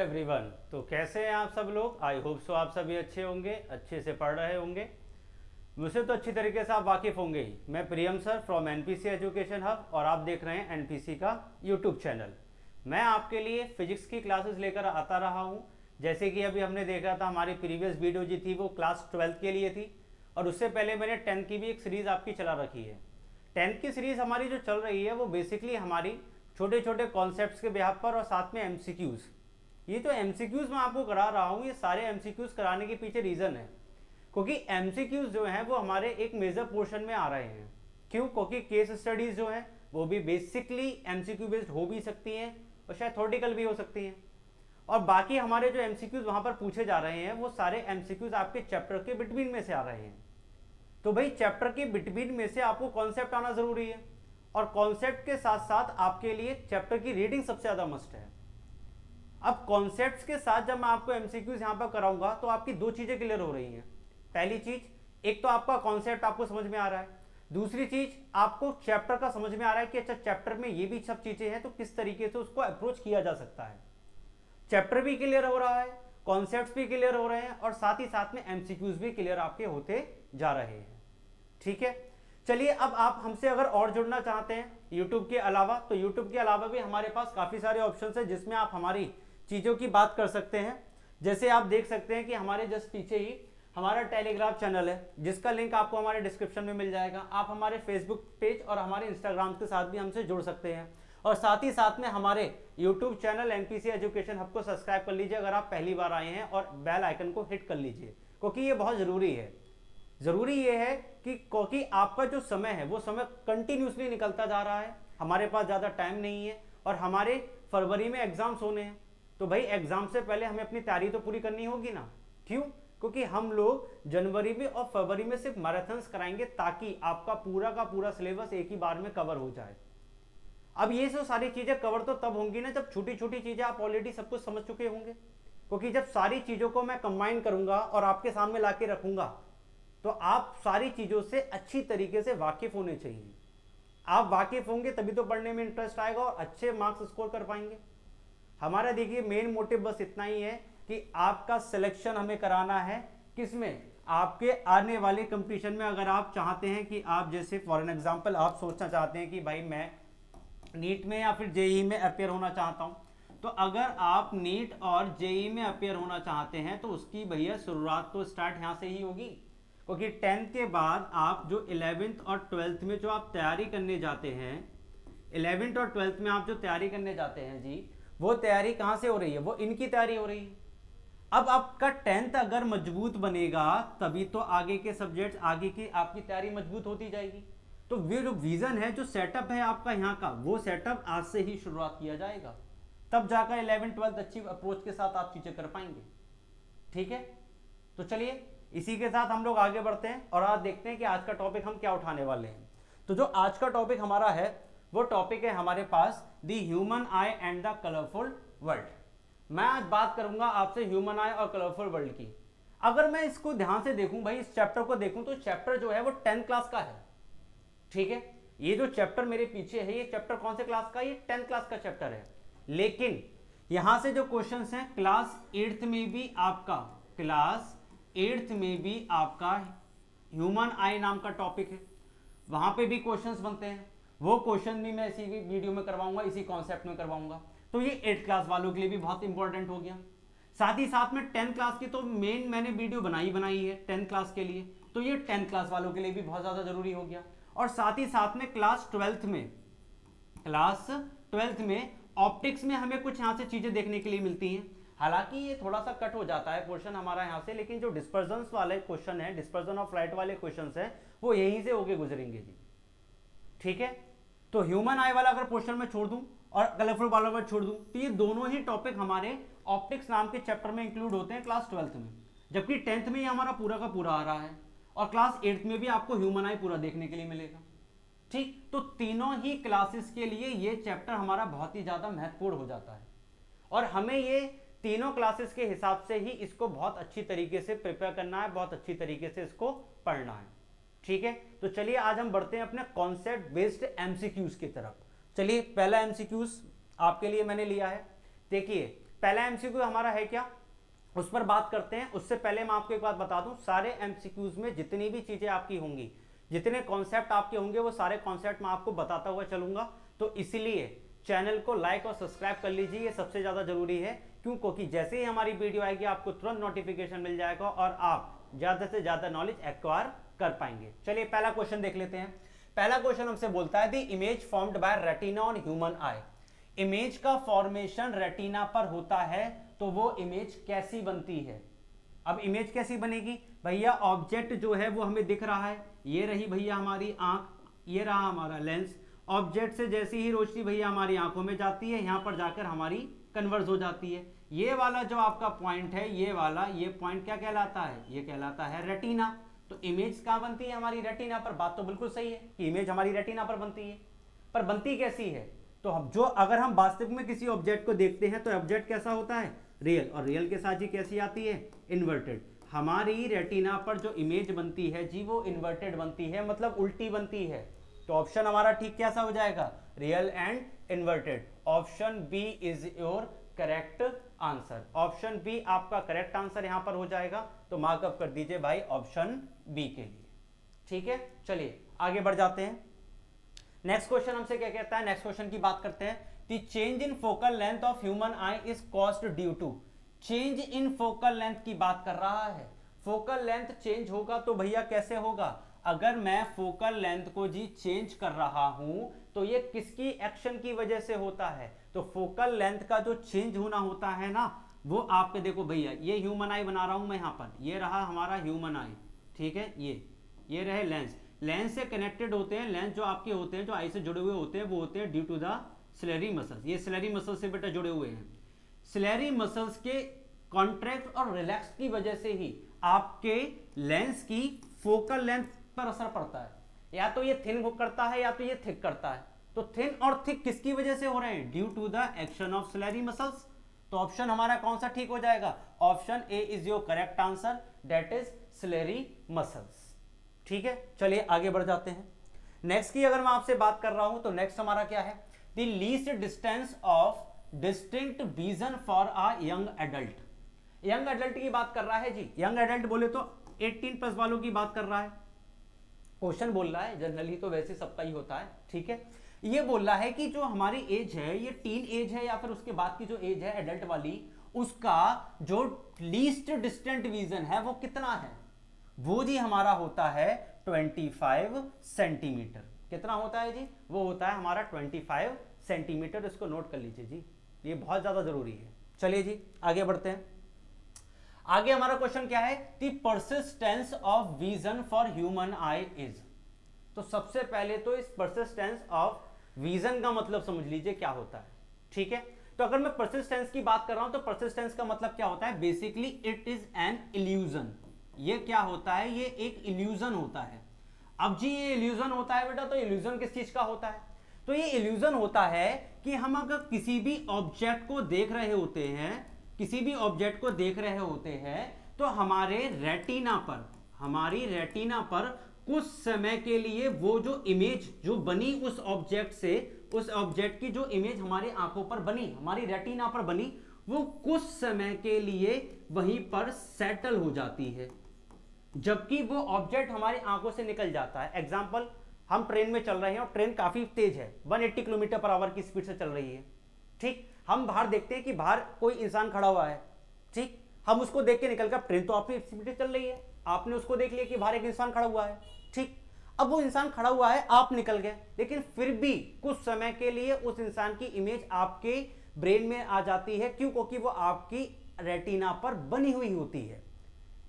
Everyone. तो कैसे हैं आप सब लोग? आई होप सो आप सभी अच्छे होंगे, अच्छे से पढ़ रहे होंगे। मुझसे तो अच्छी तरीके से आप वाकिफ़ होंगे ही। मैं Priyam sir from NPC education hub और आप देख रहे हैं एनपीसी का यूट्यूब चैनल। मैं आपके लिए फिजिक्स की क्लासेस लेकर आता रहा हूं। जैसे कि अभी हमने देखा था, हमारी प्रीवियस वीडियो जो थी वो क्लास 12th के लिए थी और उससे पहले मैंने 10th की भी एक सीरीज़ आपकी चला रखी है। 10th की सीरीज़ हमारी जो चल रही है वो बेसिकली हमारी छोटे छोटे कॉन्सेप्ट्स के बिहाफ पर और साथ में एमसीक्यूज़। ये जो एमसीक्यूज़ मैं आपको करा रहा हूँ, ये सारे एमसीक्यूज़ कराने के पीछे रीज़न है क्योंकि एमसीक्यूज़ जो हैं वो हमारे एक मेजर पोर्शन में आ रहे हैं। क्यों? क्योंकि केस स्टडीज़ जो हैं वो भी बेसिकली एमसीक्यू बेस्ड हो भी सकती हैं और शायद थ्योरेटिकल भी हो सकती हैं। और बाकी हमारे जो एमसीक्यूज़ वहाँ पर पूछे जा रहे हैं वो सारे एमसीक्यूज़ आपके चैप्टर के बिटवीन में से आ रहे हैं। तो भाई चैप्टर के बिटवीन में से आपको कॉन्सेप्ट आना ज़रूरी है और कॉन्सेप्ट के साथ साथ आपके लिए चैप्टर की रीडिंग सबसे ज़्यादा मस्ट है। अब कॉन्सेप्ट्स के साथ जब मैं आपको एमसीक्यूज यहां पर कराऊंगा तो आपकी दो चीजें क्लियर हो रही हैं। पहली चीज, एक तो आपका कॉन्सेप्ट आपको समझ में आ रहा है। दूसरी चीज, आपको चैप्टर का समझ में आ रहा है कि अच्छा चैप्टर में ये भी सब चीजें हैं तो किस तरीके से उसको अप्रोच किया जा सकता है। चैप्टर भी क्लियर हो रहा है, कॉन्सेप्ट्स भी क्लियर हो रहे हैं और साथ ही साथ में एमसीक्यूज भी क्लियर आपके होते जा रहे हैं। ठीक है, चलिए अब आप हमसे अगर और जुड़ना चाहते हैं यूट्यूब के अलावा, तो यूट्यूब के अलावा भी हमारे पास काफ़ी सारे ऑप्शन है जिसमें आप हमारी चीज़ों की बात कर सकते हैं। जैसे आप देख सकते हैं कि हमारे जस्ट पीछे ही हमारा टेलीग्राम चैनल है जिसका लिंक आपको हमारे डिस्क्रिप्शन में मिल जाएगा। आप हमारे फेसबुक पेज और हमारे इंस्टाग्राम के साथ भी हमसे जुड़ सकते हैं और साथ ही साथ में हमारे YouTube channel NPC education hub को सब्सक्राइब कर लीजिए अगर आप पहली बार आए हैं और बेल आइकन को हिट कर लीजिए क्योंकि ये बहुत ज़रूरी है। ज़रूरी ये है कि क्योंकि आपका जो समय है वो समय कंटिन्यूसली निकलता जा रहा है, हमारे पास ज़्यादा टाइम नहीं है और हमारे फरवरी में एग्ज़ाम्स होने हैं। तो भाई एग्ज़ाम से पहले हमें अपनी तैयारी तो पूरी करनी होगी ना। क्यों? क्योंकि हम लोग जनवरी में और फरवरी में सिर्फ मैराथन्स कराएंगे ताकि आपका पूरा का पूरा सिलेबस एक ही बार में कवर हो जाए। अब ये सब सारी चीज़ें कवर तो तब होंगी ना जब छोटी छोटी चीज़ें आप ऑलरेडी सब कुछ समझ चुके होंगे, क्योंकि जब सारी चीज़ों को मैं कंबाइन करूंगा और आपके सामने ला के रखूंगा तो आप सारी चीज़ों से अच्छी तरीके से वाकिफ होने चाहिए। आप वाकिफ होंगे तभी तो पढ़ने में इंटरेस्ट आएगा और अच्छे मार्क्स स्कोर कर पाएंगे। हमारा देखिए मेन मोटिव बस इतना ही है कि आपका सिलेक्शन हमें कराना है किसमें, आपके आने वाले कंपटीशन में। अगर आप चाहते हैं कि आप जैसे फॉर एन एग्जांपल आप सोचना चाहते हैं कि भाई मैं नीट में या फिर जेईई में अपेयर होना चाहता हूं, तो अगर आप नीट और जेईई में अपेयर होना चाहते हैं तो उसकी भैया शुरुआत तो स्टार्ट यहां से ही होगी, क्योंकि 10th के बाद आप जो 11th और 12th में जो आप तैयारी करने जाते हैं, 11th और 12th में आप जो तैयारी करने जाते हैं जी, वो तैयारी कहाँ से हो रही है? वो इनकी तैयारी हो रही है। अब आपका 10th अगर मजबूत बनेगा तभी तो आगे के सब्जेक्ट्स, आगे की आपकी तैयारी मजबूत होती जाएगी। तो वो जो विजन है, जो सेटअप है आपका यहाँ का, वो सेटअप आज से ही शुरुआत किया जाएगा, तब जाकर 11th-12th अच्छी अप्रोच के साथ आप चीजें कर पाएंगे। ठीक है, तो चलिए इसी के साथ हम लोग आगे बढ़ते हैं और आज देखते हैं कि आज का टॉपिक हम क्या उठाने वाले हैं। तो जो आज का टॉपिक हमारा है वो टॉपिक है हमारे पास the human eye and the colourful world. मैं आज बात करूंगा आपसे ह्यूमन आई और कलरफुल वर्ल्ड की। अगर मैं इसको ध्यान से देखूं भाई, इस चैप्टर को देखूं, तो चैप्टर जो है वो 10th क्लास का है। ठीक है, ये जो चैप्टर मेरे पीछे है ये चैप्टर कौन से क्लास का? ये 10th क्लास का चैप्टर है। लेकिन यहां से जो क्वेश्चंस हैं क्लास 8th में भी आपका, क्लास 8th में भी आपका ह्यूमन आई नाम का टॉपिक है, वहां पे भी क्वेश्चंस बनते हैं। वो क्वेश्चन भी मैं इसी वीडियो में करवाऊंगा, इसी कॉन्सेप्ट में करवाऊंगा। तो ये 8th क्लास वालों के लिए भी बहुत इंपॉर्टेंट हो गया। साथ ही साथ में 10th क्लास की तो मेन मैंने वीडियो बनाई है 10th क्लास के लिए, तो ये 10th क्लास वालों के लिए भी बहुत ज्यादा जरूरी हो गया। और साथ ही साथ में क्लास 12th में, क्लास 12th में ऑप्टिक्स में हमें कुछ यहाँ से चीजें देखने के लिए मिलती हैं। हालांकि ये थोड़ा सा कट हो जाता है पोर्शन हमारा यहाँ से, लेकिन जो डिस्पर्जन वाले क्वेश्चन है, डिस्पर्जन ऑफ लाइट वाले क्वेश्चन है, वो यहीं से होके गुजरेंगे जी। ठीक है, तो ह्यूमन आई वाला अगर पोर्शन में छोड़ दूं और कलरफुल वाला अगर छोड़ दूं तो ये दोनों ही टॉपिक हमारे ऑप्टिक्स नाम के चैप्टर में इंक्लूड होते हैं क्लास 12th में, जबकि 10th में ये हमारा पूरा का पूरा आ रहा है और क्लास 8th में भी आपको ह्यूमन आई पूरा देखने के लिए मिलेगा। ठीक, तो तीनों ही क्लासेस के लिए ये चैप्टर हमारा बहुत ही ज्यादा महत्वपूर्ण हो जाता है और हमें ये तीनों क्लासेस के हिसाब से ही इसको बहुत अच्छी तरीके से प्रिपेयर करना है, बहुत अच्छी तरीके से इसको पढ़ना है। ठीक है, तो चलिए आज हम बढ़ते हैं अपने कॉन्सेप्ट बेस्ड एमसीक्यूज की तरफ। चलिए पहला एमसीक्यूज आपके लिए मैंने लिया है। देखिए पहला एमसीक्यू हमारा है क्या, उस पर बात करते हैं। उससे पहले मैं आपको एक बात बता दूं, सारे एमसीक्यूज में जितनी भी चीजें आपकी होंगी, जितने कॉन्सेप्ट आपके होंगे, वो सारे कॉन्सेप्ट मैं आपको बताता हुआ चलूंगा। तो इसलिए चैनल को लाइक और सब्सक्राइब कर लीजिए, ये सबसे ज्यादा जरूरी है। क्यों? क्योंकि जैसे ही हमारी वीडियो आएगी आपको तुरंत नोटिफिकेशन मिल जाएगा और आप ज्यादा से ज्यादा नॉलेज एक्वायर कर पाएंगे। चलिए पहला क्वेश्चन देख लेते हैं। पहला क्वेश्चन हमसे बोलता है the image formed by retina on human I. Image का फॉर्मेशन रेटिना पर होता है तो वो इमेज कैसी बनती है? अब इमेज कैसी बनेगी भैया? ऑब्जेक्ट जो है वो हमें दिख रहा है, ये रही भैया हमारी आंख, ये रहा हमारा लेंस। ऑब्जेक्ट से जैसी ही रोशनी भैया हमारी आंखों में जाती है, यहां पर जाकर हमारी कन्वर्ज हो जाती है। ये वाला जो आपका पॉइंट है, ये वाला, ये पॉइंट क्या कहलाता है? ये कहलाता है रेटिना। तो इमेज कहां बनती है? हमारी रेटिना पर। बात तो बिल्कुल सही है कि इमेज हमारी रेटिना पर बनती है, पर बनती कैसी है? तो हम जो, अगर हम वास्तविक में किसी ऑब्जेक्ट को देखते हैं तो ऑब्जेक्ट कैसा होता है? रियल। और रियल के साथ ही कैसी आती है? इन्वर्टेड। हमारी रेटिना पर जो इमेज बनती है जी, वो इन्वर्टेड बनती है, मतलब उल्टी बनती है। तो ऑप्शन हमारा ठीक कैसा हो जाएगा? Real and inverted. Option B is your correct answer. Option B आपका करेक्ट आंसर यहां पर हो जाएगा। तो मार्कअप कर दीजिए भाई ऑप्शन बी के लिए। ठीक है, चलिए आगे बढ़ जाते हैं। नेक्स्ट क्वेश्चन हमसे क्या कहता है? नेक्स्ट क्वेश्चन की बात करते हैं। The change in focal length of human eye is caused due to. Change in focal length की बात कर रहा है। फोकल लेंथ चेंज होगा तो भैया कैसे होगा? अगर मैं फोकल लेंथ को जी चेंज कर रहा हूं तो ये किसकी एक्शन की वजह से होता है? तो फोकल लेंथ का जो चेंज होना होता है ना, वो आपके देखो भैया, ये ह्यूमन आई बना रहा हूं मैं यहां पर, ये रहा हमारा ह्यूमन आई, ठीक है, ये रहे लेंस। लेंस से कनेक्टेड होते हैं, लेंस जो आपके होते हैं, जो आई से जुड़े हुए होते हैं, वो होते हैं due to the ciliary muscles. ये सिलेरी मसल्स से बेटा जुड़े हुए हैं। सिलेरी मसल्स के कॉन्ट्रैक्ट और रिलैक्स की वजह से ही आपके लेंस की फोकल लेंथ पर असर पड़ता है। या तो ये थिन करता है या तो ये थिक करता है। तो थिन और थिक किसकी वजह से हो रहे हैं? Due to the action of ciliary muscles. तो ऑप्शन हमारा कौन सा ठीक हो जाएगा? Option A is your correct answer, that is ciliary muscles. ठीक है, चलिए आगे बढ़ जाते हैं। नेक्स्ट की अगर मैं आपसे बात कर रहा हूं तो नेक्स्ट हमारा क्या है? The least distance of distinct vision for a young adult. Young adult की बात कर रहा है जी। यंग एडल्ट बोले तो 18+ वालों की बात कर रहा है। क्वेश्चन बोल रहा है, जनरली तो वैसे सबका ही होता है, ठीक है। ये बोल रहा है कि जो हमारी एज है, ये टीन एज है या फिर उसके बाद की जो एज है एडल्ट वाली, उसका जो लीस्ट डिस्टेंट विजन है वो कितना है? वो जी हमारा होता है 25 सेंटीमीटर। कितना होता है जी? वो होता है हमारा 25 सेंटीमीटर। इसको नोट कर लीजिए जी, ये बहुत ज्यादा जरूरी है। चलिए जी आगे बढ़ते हैं। आगे हमारा क्वेश्चन क्या है? The persistence of vision for human eye is. तो सबसे पहले तो इस परसिस्टेंस ऑफ विजन का मतलब समझ लीजिए क्या होता है, ठीक है। तो अगर मैं परसिस्टेंस की बात कर रहा हूं तो परसिस्टेंस का मतलब क्या होता है? Basically it is an illusion. ये क्या होता है? ये एक इल्यूजन होता है। अब जी ये इल्यूजन होता है बेटा, तो इल्यूजन किस चीज का होता है? तो ये इल्यूजन होता है कि हम अगर किसी भी ऑब्जेक्ट को देख रहे होते हैं, किसी भी ऑब्जेक्ट को देख रहे होते हैं, तो हमारी रेटिना पर कुछ समय के लिए वो जो इमेज जो बनी उस ऑब्जेक्ट से, उस ऑब्जेक्ट की जो इमेज हमारी आंखों पर बनी, हमारी रेटिना पर बनी, वो कुछ समय के लिए वहीं पर सेटल हो जाती है, जबकि वो ऑब्जेक्ट हमारी आंखों से निकल जाता है। एग्जाम्पल, हम ट्रेन में चल रहे हैं और ट्रेन काफी तेज है, 180 किलोमीटर पर आवर की स्पीड से चल रही है, ठीक। हम बाहर देखते हैं कि बाहर कोई इंसान खड़ा हुआ है, ठीक। हम उसको देख के निकल कर, ट्रेन तो आपकी स्पीड से चल रही है, आपने उसको देख लिया कि बाहर एक इंसान खड़ा हुआ है, ठीक। अब वो इंसान खड़ा हुआ है, आप निकल गए, लेकिन फिर भी कुछ समय के लिए उस इंसान की इमेज आपके ब्रेन में आ जाती है। क्यों? क्योंकि वो आपकी रेटिना पर बनी हुई होती है।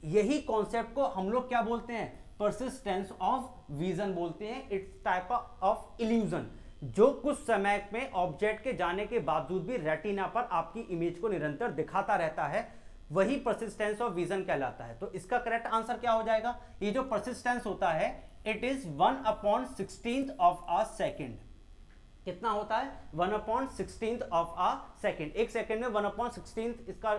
यही कॉन्सेप्ट को हम लोग क्या बोलते हैं? परसिस्टेंस ऑफ विजन बोलते हैं। इट्स टाइप ऑफ इल्यूजन, जो कुछ समय में ऑब्जेक्ट के जाने के बावजूद भी रेटिना पर आपकी इमेज को निरंतर दिखाता रहता है, वही परसिस्टेंस ऑफ विजन कहलाता है। तो इसका करेक्ट आंसर क्या हो जाएगा? ये जो परसिस्टेंस होता है, it is 1/16 of a second. कितना होता है? 1/16 ऑफ अ सेकेंड। एक सेकेंड में 1/16 इसका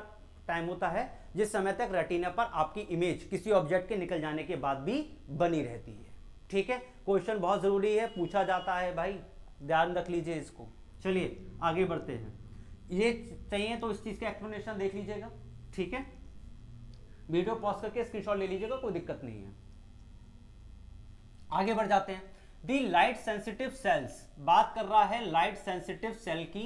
टाइम होता है, जिस समय तक रेटिना पर आपकी इमेज किसी ऑब्जेक्ट के निकल जाने के बाद भी बनी रहती है, ठीक है। क्वेश्चन बहुत जरूरी है, पूछा जाता है भाई, ध्यान रख लीजिए इसको। चलिए आगे बढ़ते हैं। ये चाहिए तो इस चीज का एक्सप्लेनेशन देख लीजिएगा, ठीक है। वीडियो पॉज करके स्क्रीनशॉट ले लीजिएगा, कोई दिक्कत नहीं है। आगे बढ़ जाते हैं। दी लाइट सेंसिटिव सेल्स, बात कर रहा है लाइट सेंसिटिव सेल की,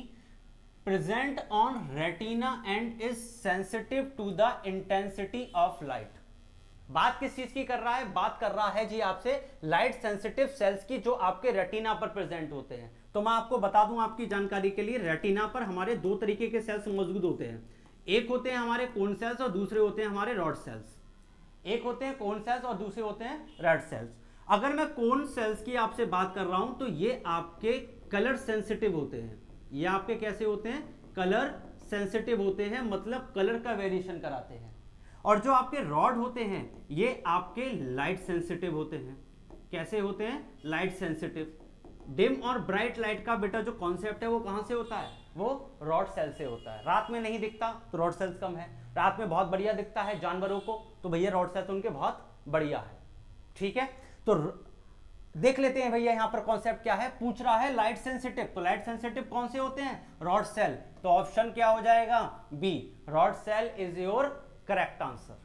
present on retina and is sensitive to the intensity of light. बात किस चीज की कर रहा है? बात कर रहा है जी आपसे लाइट सेंसिटिव सेल्स की, जो आपके रेटिना पर प्रेजेंट होते हैं। तो मैं आपको बता दूं आपकी जानकारी के लिए, रेटिना पर हमारे दो तरीके के सेल्स मौजूद होते हैं। एक होते हैं हमारे कोन सेल्स और दूसरे होते हैं हमारे रॉड सेल्स। एक होते हैं कोन सेल्स और दूसरे होते हैं रॉड सेल्स। अगर मैं कोन सेल्स की आपसे बात कर रहा हूं तो ये आपके कलर सेंसिटिव होते हैं। ये आपके कैसे होते हैं? कलर सेंसिटिव होते हैं, मतलब कलर का वेरिएशन कराते हैं। और जो आपके रॉड होते हैं ये आपके लाइट सेंसिटिव होते हैं। कैसे होते हैं? Light sensitive. डिम और ब्राइट लाइट का बेटा जो कॉन्सेप्ट है वो कहां से होता है? वो रॉड सेल से होता है। रात में नहीं दिखता तो रॉड सेल्स कम है, रात में बहुत बढ़िया दिखता है जानवरों को तो भैया रॉड सेल्स उनके बहुत बढ़िया है, ठीक है। तो देख लेते हैं भैया यहां पर कॉन्सेप्ट क्या है। पूछ रहा है लाइट सेंसिटिव, तो लाइट सेंसिटिव कौन से होते हैं? Rod cell. तो ऑप्शन क्या हो जाएगा? B, rod cell is your correct answer,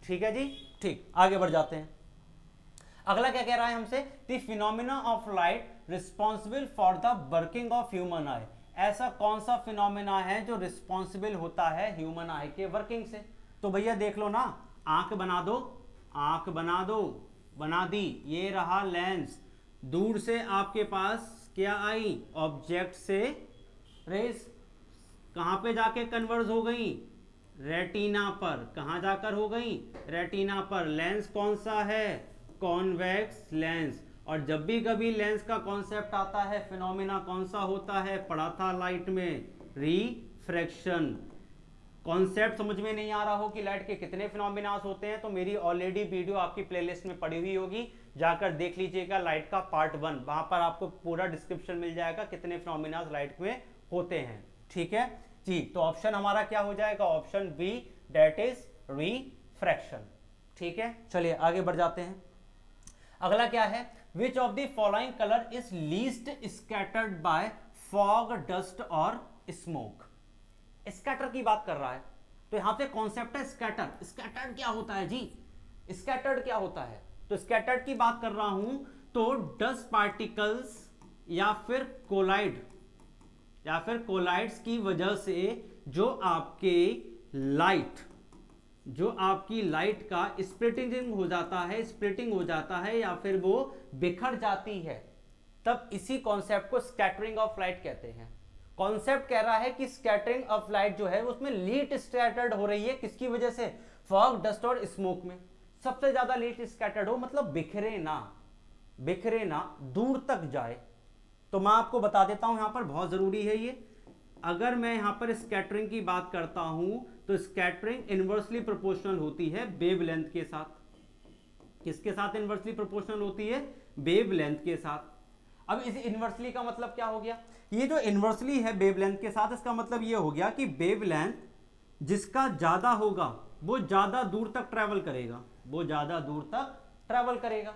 ठीक है जी, ठीक। आगे बढ़ जाते हैं। अगला क्या कह रहा है हमसे? The phenomena of light responsible for the working of human आई। ऐसा कौन सा फिनोमिना है जो रिस्पॉन्सिबल होता है ह्यूमन आई के वर्किंग से? तो भैया देख लो ना, आंख बना दो, आंख बना दो, बना दी, ये रहा लेंस। दूर से आपके पास क्या आई? ऑब्जेक्ट से रेस कहां पे जाके कन्वर्ज हो गई? रेटिना पर। कहां जाकर हो गई? रेटिना पर। लेंस कौन सा है? Convex lens. और जब भी कभी लेंस का कॉन्सेप्ट आता है, फिनोमिना कौन सा होता है? पढ़ा था लाइट में, रिफ्रैक्शन। कॉन्सेप्ट समझ में नहीं आ रहा हो कि लाइट के कितने फिनोमिनास होते हैं, तो मेरी ऑलरेडी वीडियो आपकी प्लेलिस्ट में पड़ी हुई होगी, जाकर देख लीजिएगा लाइट का पार्ट 1। वहां पर आपको पूरा डिस्क्रिप्शन मिल जाएगा कितने फिनोमिनास लाइट में होते हैं, ठीक है जी। तो ऑप्शन हमारा क्या हो जाएगा? Option B, that is refraction, ठीक है। चलिए आगे बढ़ जाते हैं। अगला क्या है? Which of the following colour is least scattered by fog, dust और स्मोक। स्कैटर की बात कर रहा है, तो यहां पे कॉन्सेप्ट है स्कैटर। स्कैटर्ड क्या होता है जी? स्कैटर्ड क्या होता है? तो स्कैटर्ड की बात कर रहा हूं तो डस्ट पार्टिकल्स या फिर कोलाइड या फिर कोलाइड्स की वजह से जो आपकी लाइट का स्प्लिटिंग हो जाता है, स्प्लिटिंग हो जाता है या फिर वो बिखर जाती है, तब इसी कॉन्सेप्ट को स्कैटरिंग ऑफ लाइट कहते हैं। कॉन्सेप्ट कह रहा है कि स्कैटरिंग ऑफ लाइट जो है उसमें लीट स्कैटर्ड हो रही है, किसकी वजह से? फॉग, डस्ट और स्मोक में सबसे ज्यादा लीट स्कैटर्ड हो, मतलब बिखरे ना, दूर तक जाए। तो मैं आपको बता देता हूं, यहां पर बहुत जरूरी है ये। अगर मैं यहां पर स्कैटरिंग की बात करता हूं तो स्कैटरिंग इनवर्सली प्रोपोर्शनल होती है वेवलेंथ के साथ। किसके साथ इनवर्सली प्रोपोर्शनल होती है? वेवलेंथ के साथ। अब इस इनवर्सली का मतलब क्या हो गया? ये जो इनवर्सली है वेवलेंथ के साथ, इसका मतलब ये हो गया कि वेवलेंथ जिसका ज्यादा होगा वो ज्यादा दूर तक ट्रैवल करेगा, वो ज्यादा दूर तक ट्रैवल करेगा।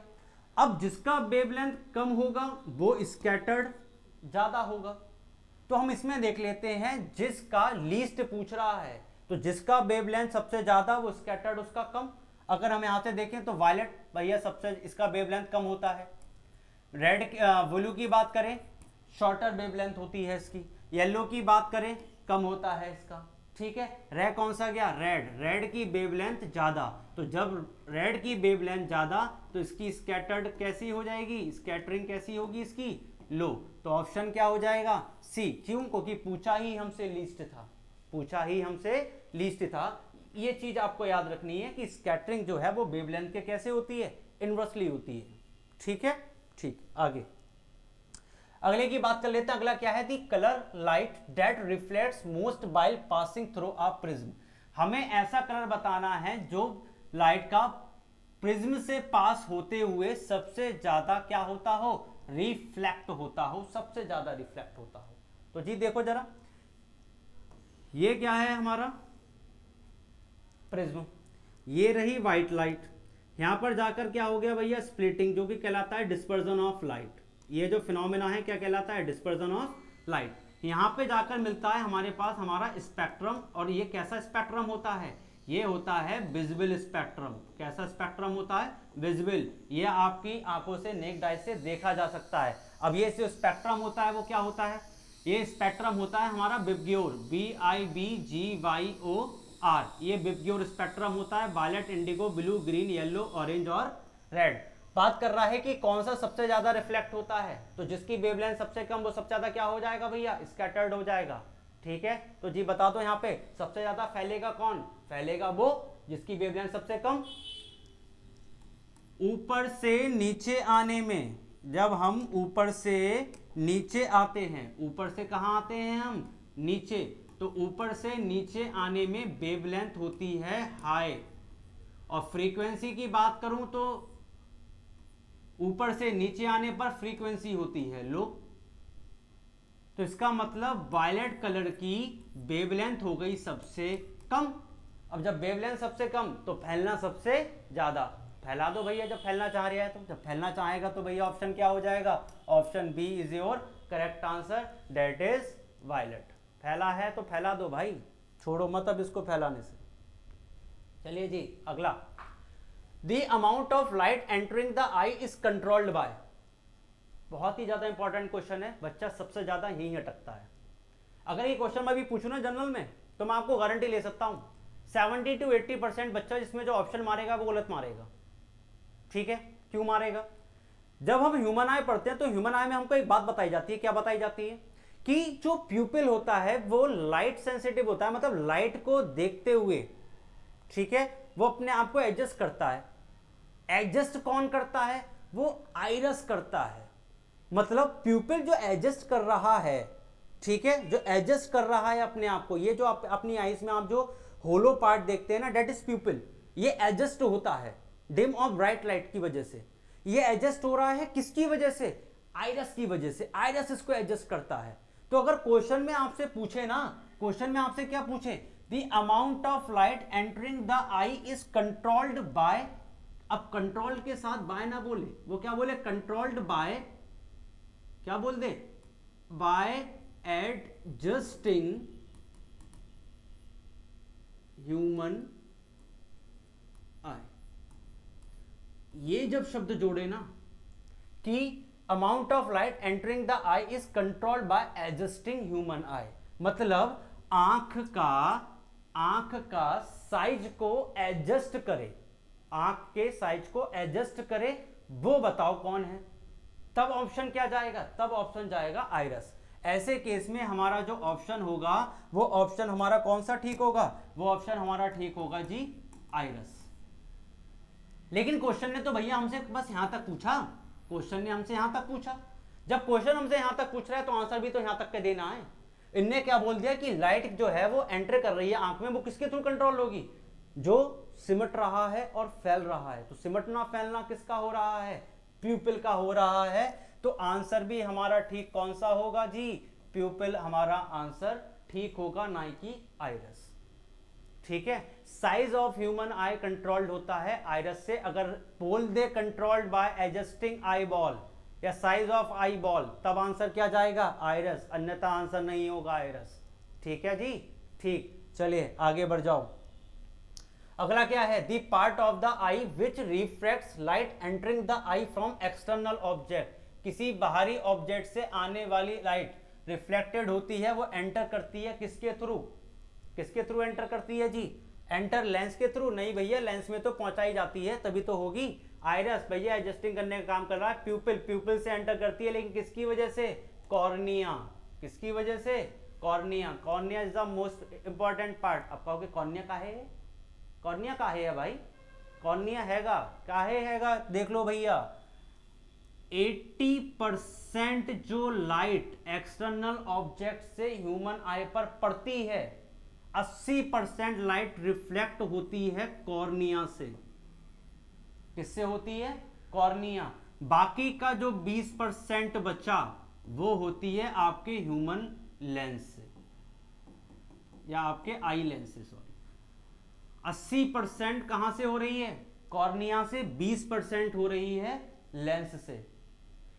अब जिसका वेवलेंथ कम होगा वो स्कैटर्ड ज्यादा होगा। तो हम इसमें देख लेते हैं जिसका लीस्ट पूछ रहा है, तो जिसका वेवलेंथ सबसे ज्यादा वो स्कैटर्ड उसका कम। अगर हम यहां से देखें तो वायलेट भैया सबसे इसका वेवलेंथ कम होता है। रेड ब्लू की बात करें शॉर्टर वेवलेंथ होती है इसकी। येलो की बात करें कम होता है इसका, ठीक है। रेड कौन सा गया? रेड की वेवलेंथ ज्यादा। तो जब रेड की वेवलेंथ ज्यादा तो इसकी स्कैटर्ड कैसी हो जाएगी? स्कैटरिंग कैसी होगी इसकी? लो। तो ऑप्शन क्या हो जाएगा? सी। क्यों? क्योंकि पूछा ही हमसे लीस्ट था। ये चीज आपको याद रखनी है कि स्कैटरिंग जो है वो वेवलेंथ के कैसे होती है? इनवर्सली होती है, ठीक है, ठीक। आगे अगले की बात कर लेते हैं। अगला क्या है? दी colour light that reflects most while passing through a prism. हमें ऐसा कलर बताना है जो लाइट का प्रिज्म से पास होते हुए सबसे ज्यादा क्या होता हो? रिफ्लेक्ट होता हो, सबसे ज्यादा रिफ्लेक्ट होता हो। तो जी देखो जरा, ये क्या है हमारा? प्रिज्म। ये रही व्हाइट लाइट। यहां पर जाकर क्या हो गया भैया? स्प्लिटिंग, जो कि कहलाता है डिस्पर्जन ऑफ लाइट। ये जो फिनोमेना है क्या कहलाता है? Dispersion of light. यहाँ पे जाकर मिलता है हमारे पास हमारा स्पेक्ट्रम, और ये कैसा स्पेक्ट्रम होता है, ये होता है विजिबल स्पेक्ट्रम। कैसा स्पेक्ट्रम होता है, विजिबल, ये आपकी आंखों से नेक्ड आई से देखा जा सकता है। अब ये जो स्पेक्ट्रम होता है वो क्या होता है, ये स्पेक्ट्रम होता है हमारा विबग्योर, BIBGYOR, ये विबग्योर स्पेक्ट्रम होता है, violet, indigo, blue, green, yellow, orange और रेड। बात कर रहा है कि कौन सा सबसे ज्यादा रिफ्लेक्ट होता है, तो जिसकी वेवलेंथ सबसे कम वो सबसे ज्यादा क्या हो जाएगा भैया, स्कैटर्ड हो जाएगा। ठीक है, तो जी बता दो यहाँ पे सबसे ज्यादा फैलेगा कौन, फैलेगा वो जिसकी वेवलेंथ सबसे कम। ऊपर से नीचे आने में, जब हम ऊपर से नीचे आते हैं, ऊपर से कहां आते हैं हम, नीचे, तो ऊपर से नीचे आने में वेवलेंथ होती है हाई। और फ्रीक्वेंसी की बात करूं तो ऊपर से नीचे आने पर फ्रीक्वेंसी होती है लो। तो इसका मतलब वायलेट कलर की वेवलेंथ हो गई सबसे कम। अब जब वेवलेंथ सबसे कम तो फैलना सबसे ज्यादा। फैला दो भैया, जब फैलना चाह रहा है तो, जब फैलना चाहेगा तो भैया ऑप्शन क्या हो जाएगा, option B is your correct answer, that is violet. फैला है तो फैला दो भाई, छोड़ो मत अब इसको फैलाने से। चलिए जी अगला, the amount of light entering the I is controlled by. बहुत ही ज्यादा इंपॉर्टेंट क्वेश्चन है, बच्चा सबसे ज्यादा यही अटकता है। अगर ये क्वेश्चन मैं भी पूछूं ना जनरल में, तो मैं आपको गारंटी ले सकता हूं 70 to 80% बच्चा जिसमें जो ऑप्शन मारेगा वो गलत मारेगा। ठीक है, क्यों मारेगा, जब हम ह्यूमन आई पढ़ते हैं तो ह्यूमन आई में हमको एक बात बताई जाती है, क्या बताई जाती है कि जो प्यूपिल होता है वो लाइट सेंसिटिव होता है, मतलब लाइट को देखते हुए, ठीक है, वो अपने आप को एडजस्ट करता है। एडजस्ट कौन करता है, वो आइरस करता है। मतलब प्यूपिल जो एडजस्ट कर रहा है, ठीक है, जो एडजस्ट कर रहा है अपने आप को, ये जो आप अपनी आईज में आप जो होलो पार्ट देखते हैं ना, डेट इज प्यूपिल, ये एडजस्ट होता है डिम और ब्राइट लाइट की वजह से। ये एडजस्ट हो रहा है किसकी वजह से, आइरस की वजह से, आइरस इसको एडजस्ट करता है। तो अगर क्वेश्चन में आपसे पूछे ना, क्वेश्चन में आपसे क्या पूछे, the amount of light entering the I is controlled by, अब कंट्रोल के साथ बाय ना बोले, वो क्या बोले, कंट्रोल्ड बाय, क्या बोल दे, बाय एडजस्टिंग ह्यूमन आई। ये जब शब्द जोड़े ना कि amount of light entering the I is controlled by adjusting human आई, मतलब आंख का साइज को एडजस्ट करे, आंख के साइज को एडजस्ट करे, वो बताओ कौन है। तब ऑप्शन क्या जाएगा, तब ऑप्शन जाएगा आइरस। ऐसे केस में हमारा जो ऑप्शन होगा वो ऑप्शन हमारा कौन सा ठीक होगा, वो ऑप्शन हमारा ठीक होगा जी आइरस। लेकिन क्वेश्चन ने तो भैया हमसे बस यहां तक पूछा, क्वेश्चन ने हमसे यहां तक पूछा। जब क्वेश्चन हमसे यहां तक पूछ रहा है तो आंसर भी तो यहां तक के देना है। इनने क्या बोल दिया कि लाइट जो है वो एंटर कर रही है आंख में, वो किसके थ्रू कंट्रोल होगी, जो सिमट रहा है और फैल रहा है। तो सिमटना फैलना किसका हो रहा है, प्यूपिल का हो रहा है। तो आंसर भी हमारा ठीक कौन सा होगा जी, प्यूपिल हमारा आंसर ठीक होगा, ना कि आइरस। ठीक है, size of human eye controlled होता है आइरस से। अगर बोल दे controlled by adjusting eye ball या साइज ऑफ आई बॉल, तब आंसर क्या जाएगा, आइरस, अन्यथा आंसर नहीं होगा आइरस। ठीक है जी, ठीक, चलिए आगे बढ़ जाओ। अगला क्या है, the part of the I which reflects light entering the I from external object. किसी बाहरी ऑब्जेक्ट से आने वाली लाइट रिफ्लेक्टेड होती है, वो एंटर करती है किसके थ्रू, किसके थ्रू एंटर करती है जी, एंटर लेंस के थ्रू। नहीं भैया, लेंस में तो पहुंचाई जाती है तभी तो होगी। आइरस भैया एडजस्टिंग करने का काम कर रहा है, प्यूपिल, प्यूपिल से एंटर करती है, लेकिन किसकी वजह से, कॉर्निया, किसकी वजह से, cornea. Cornea is the most important part. अब कहोगे कॉर्निया काहे है, कॉर्निया काहे है भाई, कॉर्निया हैगा, काहे हैगा, देख लो भैया 80% जो लाइट एक्सटर्नल ऑब्जेक्ट से ह्यूमन आई पर पड़ती है, 80% लाइट रिफ्लेक्ट होती है कॉर्निया से। किससे होती है, कॉर्निया। बाकी का जो 20% बचा वो होती है आपके ह्यूमन लेंस से, या आपके आई लेंस से, सॉरी। 80% कहां से हो रही है, कॉर्निया से, 20% हो रही है लेंस से।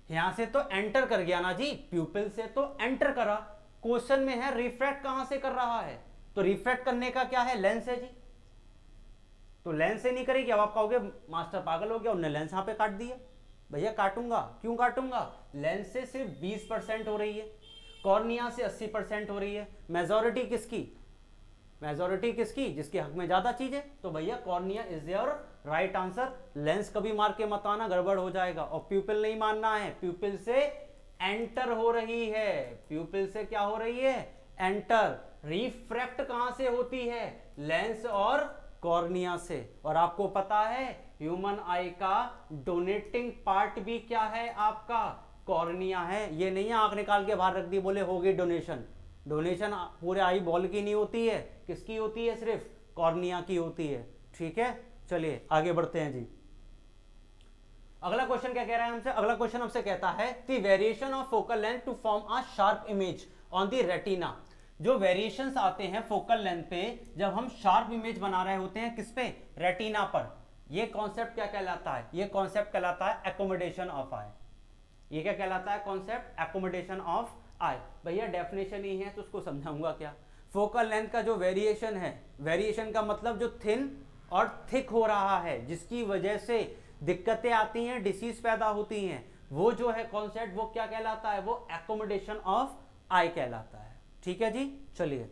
यहां से तो एंटर कर गया ना जी, प्यूपिल से तो एंटर करा, क्वेश्चन में है रिफ्रैक्ट कहां से कर रहा है, तो रिफ्रैक्ट करने का क्या है, लेंस है जी, तो लेंस से नहीं करेगी। अब आप कहोगे मास्टर पागल हो गया, उन्होंने लेंस यहां पे काट दिया। भैया काटूंगा, क्यों काटूंगा, लेंस से सिर्फ 20% हो रही है, कॉर्निया से 80% हो रही है। मेजॉरिटी किसकी, मेजॉरिटी किसकी, जिसके हक में ज्यादा चीज है, तो भैया cornea is your right answer. Lens कभी मार के मत आना, गड़बड़ हो जाएगा। और प्यूपिल नहीं मानना है, प्यूपिल से एंटर हो रही है, प्यूपिल से क्या हो रही है, एंटर। रिफ्रैक्ट कहां से होती है, लेंस और कॉर्निया से। और आपको पता है ह्यूमन आई का डोनेटिंग पार्ट भी क्या है, आपका कॉर्निया है। ये नहीं है आंख निकाल के बाहर रख दी बोले होगी डोनेशन, डोनेशन पूरे आई बॉल की नहीं होती है, किसकी होती है, सिर्फ कॉर्निया की होती है। ठीक है, चलिए आगे बढ़ते हैं जी। अगला क्वेश्चन क्या कह रहा है हमसे, अगला क्वेश्चन हमसे कहता है the variation of focal length to form a sharp image on the retina. जो वेरिएशंस आते हैं फोकल लेंथ पे जब हम शार्प इमेज बना रहे होते हैं, किस पे, रेटिना पर, ये कॉन्सेप्ट क्या कहलाता है, ये कॉन्सेप्ट कहलाता है एकोमोडेशन ऑफ आई। ये क्या कहलाता है, कॉन्सेप्ट एकोमोडेशन ऑफ आई। भैया डेफिनेशन ही है तो उसको समझाऊंगा क्या। फोकल लेंथ का जो वेरिएशन है, वेरिएशन का मतलब जो थिन और थिक हो रहा है, जिसकी वजह से दिक्कतें आती हैं, डिसीज पैदा होती हैं, वो जो है कॉन्सेप्ट वो क्या कहलाता है, वो एकोमोडेशन ऑफ आई कहलाता है। ठीक है जी, चलिए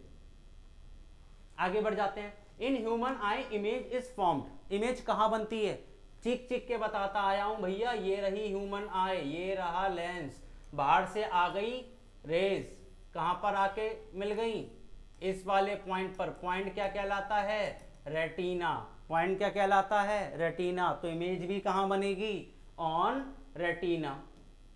आगे बढ़ जाते हैं। In human I image is formed, image कहां बनती है, चिक चिक के बताता आया हूं भैया। ये रही ह्यूमन आई, ये रहा लेंस, बाहर से आ गई रेज, कहां पर आके मिल गई, इस वाले पॉइंट पर। पॉइंट क्या कहलाता है, रेटिना। पॉइंट क्या कहलाता है, रेटिना। तो इमेज भी कहां बनेगी, ऑन रेटिना,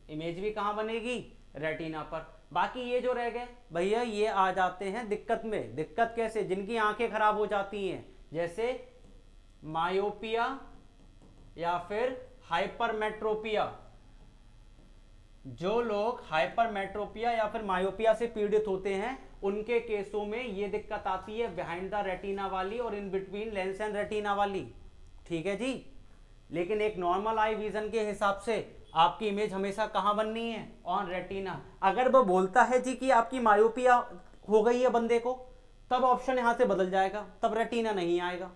इमेज भी कहां बनेगी, रेटिना पर। बाकी ये जो रह गए भैया ये आ जाते हैं दिक्कत में। दिक्कत कैसे, जिनकी आंखें खराब हो जाती हैं, जैसे मायोपिया या फिर हाइपरमेट्रोपिया। जो लोग हाइपरमेट्रोपिया या फिर मायोपिया से पीड़ित होते हैं, उनके केसों में ये दिक्कत आती है बिहाइंड द रेटिना वाली और in between lens and retina वाली। ठीक है जी, लेकिन एक नॉर्मल आई विजन के हिसाब से आपकी इमेज हमेशा कहां बननी है, ऑन रेटिना। अगर वो बोलता है जी कि आपकी मायोपिया हो गई है बंदे को, तब ऑप्शन यहां से बदल जाएगा, तब रेटिना नहीं आएगा।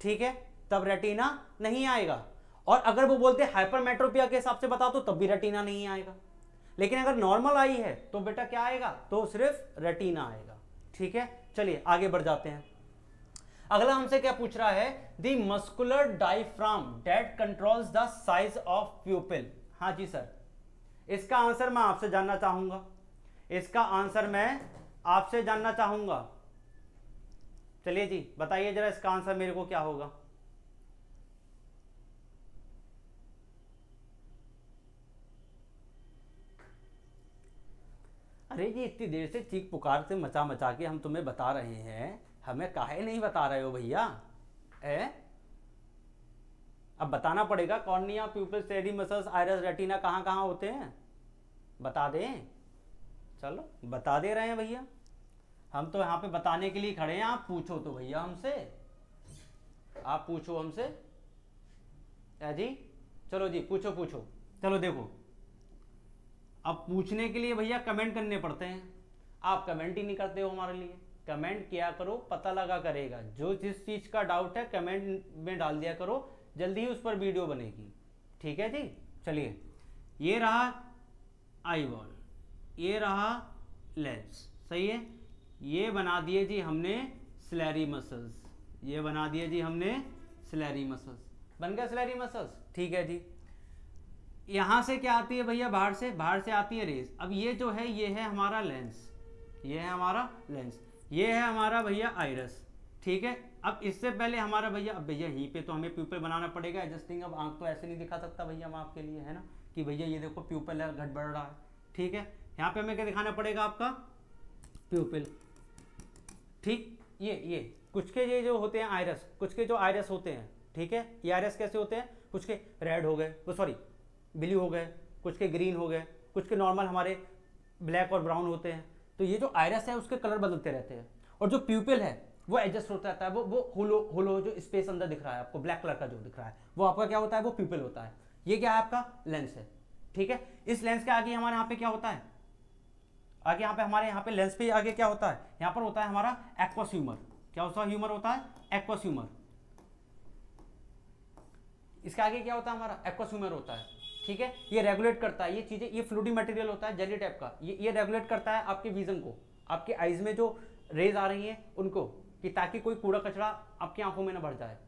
ठीक है, तब रेटिना नहीं आएगा। और अगर वो बोलते हाइपरमेट्रोपिया के हिसाब से बता, तो तब भी रेटिना नहीं आएगा। लेकिन अगर नॉर्मल आई है तो बेटा क्या आएगा, तो सिर्फ रेटिना आएगा। ठीक है, चलिए आगे बढ़ जाते हैं। अगला हमसे क्या पूछ रहा है, the muscular diaphragm that controls the size of प्यूपिल। हाँ जी सर, इसका आंसर मैं आपसे जानना चाहूंगा, इसका आंसर मैं आपसे जानना चाहूंगा। चलिए जी बताइए जरा, इसका आंसर मेरे को क्या होगा। अरे जी इतनी देर से चीख पुकार से मचा मचा के हम तुम्हें बता रहे हैं, हमें काहे नहीं बता रहे हो भैया, अब बताना पड़ेगा। Cornea, प्यूपिल, steady muscles, iris, retina कहाँ कहाँ होते हैं, बता दें। चलो बता दे रहे हैं भैया, हम तो यहाँ पे बताने के लिए खड़े हैं। आप पूछो तो भैया हमसे, आप पूछो हमसे जी। चलो जी पूछो पूछो। चलो देखो, अब पूछने के लिए भैया कमेंट करने पड़ते हैं, आप कमेंट ही नहीं करते हो हमारे लिए। कमेंट किया करो, पता लगा करेगा। जो जिस चीज का डाउट है कमेंट में डाल दिया करो, जल्दी ही उस पर वीडियो बनेगी। ठीक है जी, चलिए ये रहा आई बॉल, ये रहा लेंस, सही है। ये बना दिए जी हमने सिलेरी मसल्स, ये बना दिए जी हमने सिलेरी मसल्स, बन गया सिलेरी मसल्स। ठीक है जी, यहां से क्या आती है भैया, बाहर से आती है रेस। अब ये जो है ये है हमारा लेंस, ये है हमारा लेंस, ये है हमारा भैया आइरस। ठीक है, अब इससे पहले हमारा भैया, अब भैया यहीं पे तो हमें प्यूपल बनाना पड़ेगा एडजस्टिंग। अब आंख तो ऐसे नहीं दिखा सकता भैया मैं आपके लिए, है ना, कि भैया ये देखो प्यूपल है, घट बढ़ रहा है। ठीक है, यहाँ पे हमें क्या दिखाना पड़ेगा, आपका प्यूपल। ठीक, ये कुछ के ये जो होते हैं आइरस, कुछ के जो आइरस होते हैं, ठीक है, ये आइरस कैसे होते हैं, कुछ के रेड हो गए, सॉरी ब्लू हो गए, कुछ के ग्रीन हो गए, कुछ के नॉर्मल हमारे ब्लैक और ब्राउन होते हैं। तो ये जो आइरस है उसके कलर बदलते रहते हैं, और जो प्यूपिल है वो एडजस्ट होता रहता है। वो होलो जो स्पेस अंदर दिख रहा है आपको, ब्लैक कलर का जो दिख रहा है, वो आपका क्या होता है, वो प्यूपिल होता है। ये क्या है, आपका लेंस है। ठीक है, इस लेंस के आगे हमारे यहाँ पे क्या होता है, आगे यहाँ पे हमारे यहाँ पे लेंस पे आगे क्या होता है, यहाँ पर होता है हमारा एक्वस ह्यूमर। क्या होता है, ह्यूमर होता है एक्वस ह्यूमर। इसके आगे क्या होता है हमारा एक्वस ह्यूमर होता है, ठीक है। ये रेगुलेट करता है ये चीजें, ये फ्लूइडी मटेरियल होता है जेली टाइप का, ये रेगुलेट करता है आपके विजन को, आपके आईज में जो रेज आ रही हैं उनको, कि ताकि कोई कूड़ा कचरा आपकी आंखों में ना भर जाए,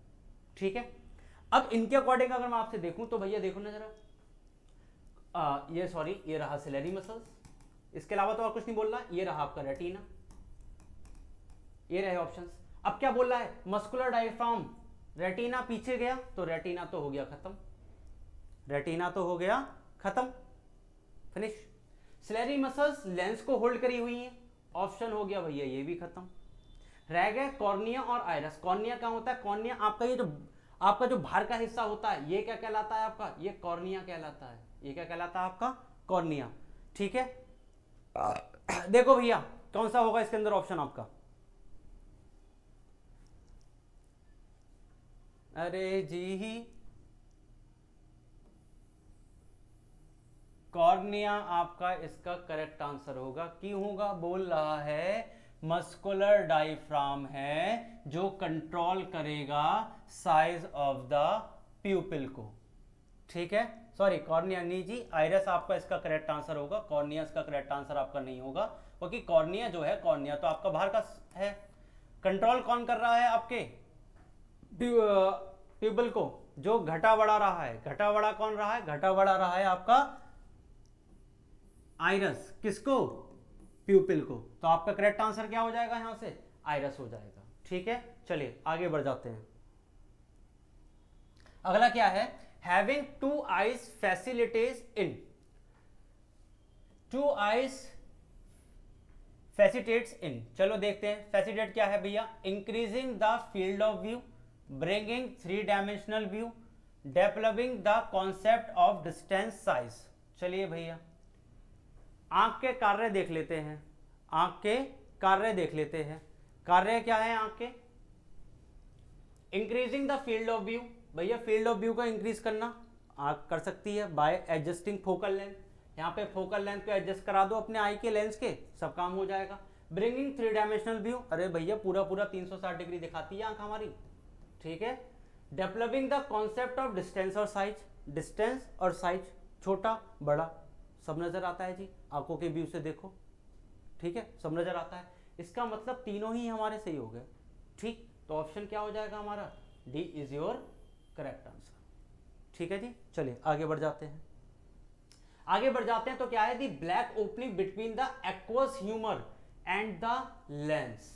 ठीक है। अब इनके अकॉर्डिंग अगर मैं आपसे देखूं तो भैया देखो ना जरा, ये सॉरी ये रहा सिलेरी मसल्स, इसके अलावा तो और कुछ नहीं बोल रहा। ये रहा आपका रेटिना, ये रहे ऑप्शंस। अब क्या बोल रहा है, मस्कुलर डायफ्राम, रेटिना पीछे गया तो रेटिना तो हो गया खत्म, रेटिना तो हो गया खत्म, फिनिश। सिलेरी मसल्स लेंस को होल्ड करी हुई हैं, ऑप्शन हो गया भैया ये भी खत्म। रह गए कॉर्निया और आइरस। कॉर्निया क्या होता है, कॉर्निया आपका ये जो आपका जो बाहर का हिस्सा होता है ये क्या कहलाता है आपका, ये कॉर्निया कहलाता है। ये क्या कहलाता है आपका, कॉर्निया, ठीक है। देखो भैया कौन सा होगा इसके अंदर ऑप्शन आपका, अरे जी कॉर्निया आपका इसका करेक्ट आंसर होगा। क्यों होगा, बोल रहा है मस्कुलर डायफ्राम है जो कंट्रोल करेगा साइज ऑफ द प्यूपिल को, ठीक है। सॉरी कॉर्निया नहीं जी, आइरस आपका इसका करेक्ट आंसर होगा, कॉर्निया इसका करेक्ट आंसर आपका नहीं होगा, क्योंकि कॉर्निया जो है, कॉर्निया तो आपका बाहर का है। कंट्रोल कौन कर रहा है आपके प्यूपिल को, जो घटा बढ़ा रहा है, घटा बढ़ा कौन रहा है, घटा बढ़ा रहा है आपका आइरस, किसको, प्यूपिल को। तो आपका करेक्ट आंसर क्या हो जाएगा, यहां से आइरस हो जाएगा, ठीक है। चलिए आगे बढ़ जाते हैं। अगला क्या है, having two eyes facilitates in, two eyes facilitates in, चलो देखते हैं फैसिलिटेट क्या है भैया, increasing the field of view, bringing 3 dimensional view, developing the concept of distance size. चलिए भैया आंख के कार्य देख लेते हैं, आंख के कार्य देख लेते हैं। कार्य क्या है आंख के, increasing the field of view, भैया फील्ड ऑफ व्यू को इंक्रीज करना आंख कर सकती है बाय एडजस्टिंग फोकल लेंथ। यहाँ पे फोकल लेंथ को एडजस्ट करा दो अपने आई के लेंस के, सब काम हो जाएगा। ब्रिंगिंग 3 डायमेंशनल व्यू, अरे भैया पूरा पूरा 360 डिग्री दिखाती है आंख हमारी, ठीक है। Developing the concept of distance और साइज, डिस्टेंस और साइज, छोटा बड़ा सब नजर आता है जी, आंखों के व्यू से देखो, ठीक है, सब नजर आता है। इसका मतलब तीनों ही हमारे सही हो गए, ठीक। तो ऑप्शन क्या हो जाएगा हमारा, D is your correct answer, ठीक है जी। चलिए आगे बढ़ जाते हैं, आगे बढ़ जाते हैं। तो क्या है, the black opening between the aqueous humour and the lens,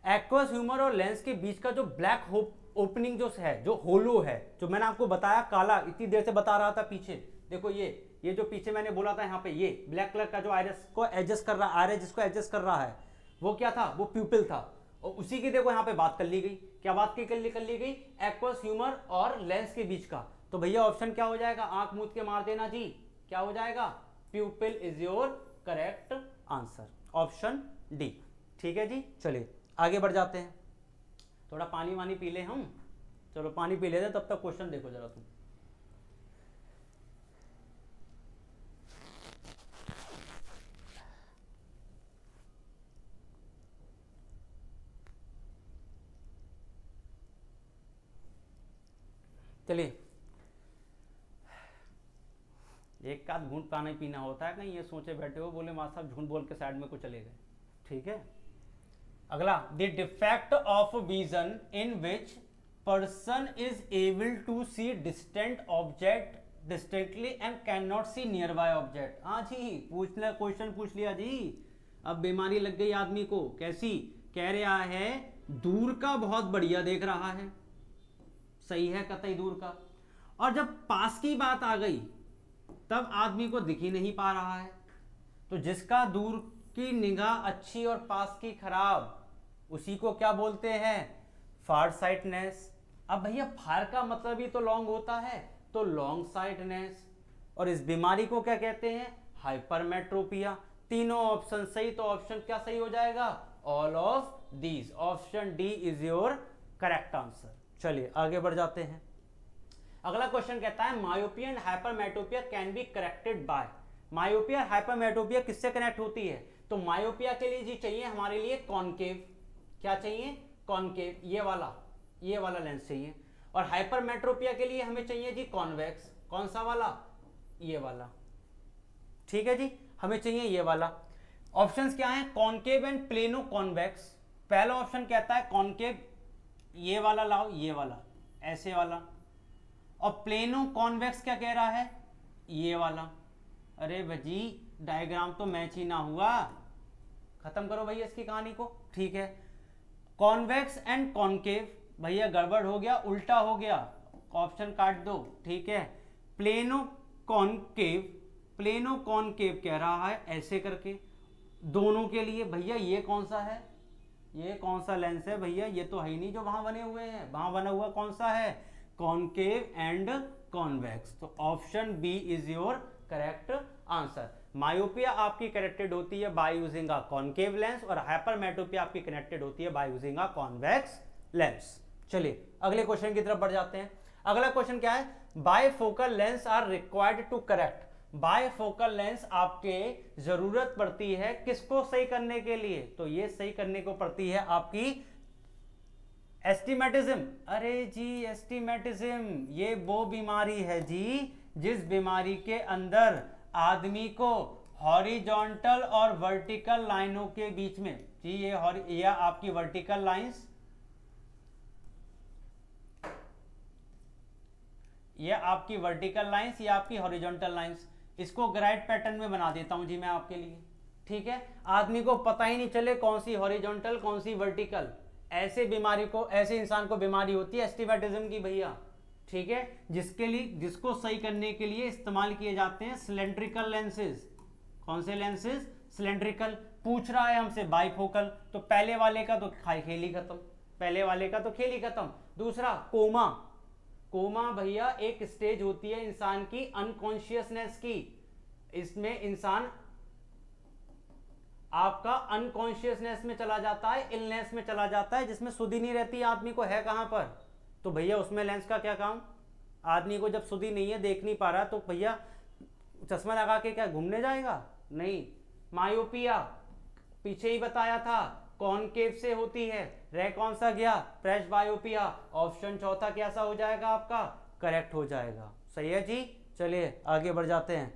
aqueous humour और लेंस के बीच का जो ब्लैक ओपनिंग जो है, जो होलो है, जो मैंने आपको बताया काला, इतनी देर से बता रहा था पीछे, देखो ये जो पीछे मैंने बोला था यहाँ पे, ये ब्लैक कलर का जो आइरस को एडजस्ट कर रहा है, आइरस जिसको एडजस्ट कर रहा है, वो क्या था, वो प्यूपिल था। और उसी की देखो यहाँ पे बात कर ली गई, क्या बात कर ली गई, एक्वस ह्यूमर और लेंस के बीच का। तो भैया ऑप्शन क्या हो जाएगा, आंख मूंद के मार देना जी, क्या हो जाएगा, प्यूपिल is your correct answer, option D, ठीक है जी। चलिए आगे बढ़ जाते हैं, थोड़ा पानी वानी पी ले हम, चलो पानी पी लेते तब तक क्वेश्चन देखो जरा तुम। चलिए एक आध घूंट पानी पीना होता है, कहीं ये सोचे बैठे हो बोले मां साहब झूठ बोल के साइड में को चले गए, ठीक है। अगला, the defect of vision in which person is able to see distant object distinctly and can not see near by object. हाँ जी, पूछना क्वेश्चन पूछ लिया जी, अब बीमारी लग गई आदमी को, कैसी, कह रहा है दूर का बहुत बढ़िया देख रहा है, सही है कतई दूर का, और जब पास की बात आ गई तब आदमी को दिख ही नहीं पा रहा है। तो जिसका दूर की निगाह अच्छी और पास की खराब, उसी को क्या बोलते हैं, फार साइटनेस। अब भैया फार का मतलब ही तो लॉन्ग होता है, तो लॉन्ग साइटनेस, और इस बीमारी को क्या कहते हैं, हाइपरमेट्रोपिया। तीनों ऑप्शन सही, तो ऑप्शन क्या सही हो जाएगा, all of these, option D is your correct answer. चलिए आगे बढ़ जाते हैं। अगला क्वेश्चन कहता है myopia and hypermetropia can be corrected bye, myopia hypermetropia किससे कनेक्ट होती है? तो मायोपिया के लिए जी चाहिए हमारे लिए कॉनकेव, क्या चाहिए? कॉनकेव, ये वाला लेंस चाहिए। और हाइपरमेट्रोपिया के लिए हमें चाहिए जी कॉन्वेक्स, कौन सा वाला? ये वाला, ठीक है जी, हमें चाहिए ये वाला। ऑप्शंस क्या है? Concave and plano convex. पहला ऑप्शन कहता है कॉनकेव, ये वाला लाओ, ये वाला, ऐसे वाला। और प्लेनो कॉन्वेक्स क्या कह रहा है? ये वाला। अरे भजी डायग्राम तो मैच ही ना हुआ, खत्म करो भैया इसकी कहानी को, ठीक है। कॉन्वेक्स एंड कॉनकेव, भैया गड़बड़ हो गया, उल्टा हो गया, ऑप्शन काट दो, ठीक है। प्लेनो कॉनकेव कह रहा है ऐसे करके दोनों के लिए। भैया ये कौन सा है? ये कौन सा लेंस है भैया? ये तो है ही नहीं जो वहां बने हुए हैं। वहां बना हुआ कौन सा है? Concave and convex. तो option B is your correct answer. Myopia आपकी कनेक्टेड होती है by using a concave lens और हाइपरमेट्रोपिया आपकी कनेक्टेड होती है by using a convex lens. चलिए अगले क्वेश्चन की तरफ बढ़ जाते हैं। अगला क्वेश्चन क्या है? Bifocal lens are required to correct. Bifocal lens आपके जरूरत पड़ती है किसको सही करने के लिए? तो ये सही करने को पड़ती है आपकी एस्टिमेटिज्म। अरे जी एस्टिमेटिज्म, ये वो बीमारी है जी जिस बीमारी के अंदर आदमी को हॉरिजॉन्टल और वर्टिकल लाइनों के बीच में जी, ये आपकी वर्टिकल लाइंस, ये आपकी वर्टिकल लाइंस, ये आपकी हॉरिजॉन्टल लाइंस, इसको ग्राइड पैटर्न में बना देता हूं जी मैं आपके लिए, ठीक है। आदमी को पता ही नहीं चले कौन सी हॉरिजॉन्टल कौन सी वर्टिकल। ऐसे बीमारी को, ऐसे इंसान को बीमारी होती है एस्टिमेटिज्म की भैया, ठीक है। जिसके लिए, जिसको सही करने के लिए इस्तेमाल किए जाते हैं सिलेंड्रिकल लेंसेज। कौन से लेंसेज? सिलेंड्रिकल। पूछ रहा है हमसे बाइफोकल, तो पहले वाले का तो खेल ही खत्म, पहले वाले का तो खेल ही खत्म। दूसरा कोमा। कोमा भैया एक स्टेज होती है इंसान की अनकॉन्शियसनेस की, इसमें इंसान आपका अनकॉन्शियसनेस में चला जाता है, इलनेस में चला जाता है, जिसमें सुधि नहीं रहती आदमी को है कहां पर। तो भैया उसमें लेंस का क्या काम? आदमी को जब सुधि नहीं है, देख नहीं पा रहा, तो भैया चश्मा लगा के क्या घूमने जाएगा? नहीं। मायोपिया पीछे ही बताया था कॉनकेव से होती है, रह कौन सा गया? फ्रेश बायोपिया। ऑप्शन चौथा कैसा हो जाएगा आपका? करेक्ट हो जाएगा। सही है जी। चलिए आगे बढ़ जाते हैं,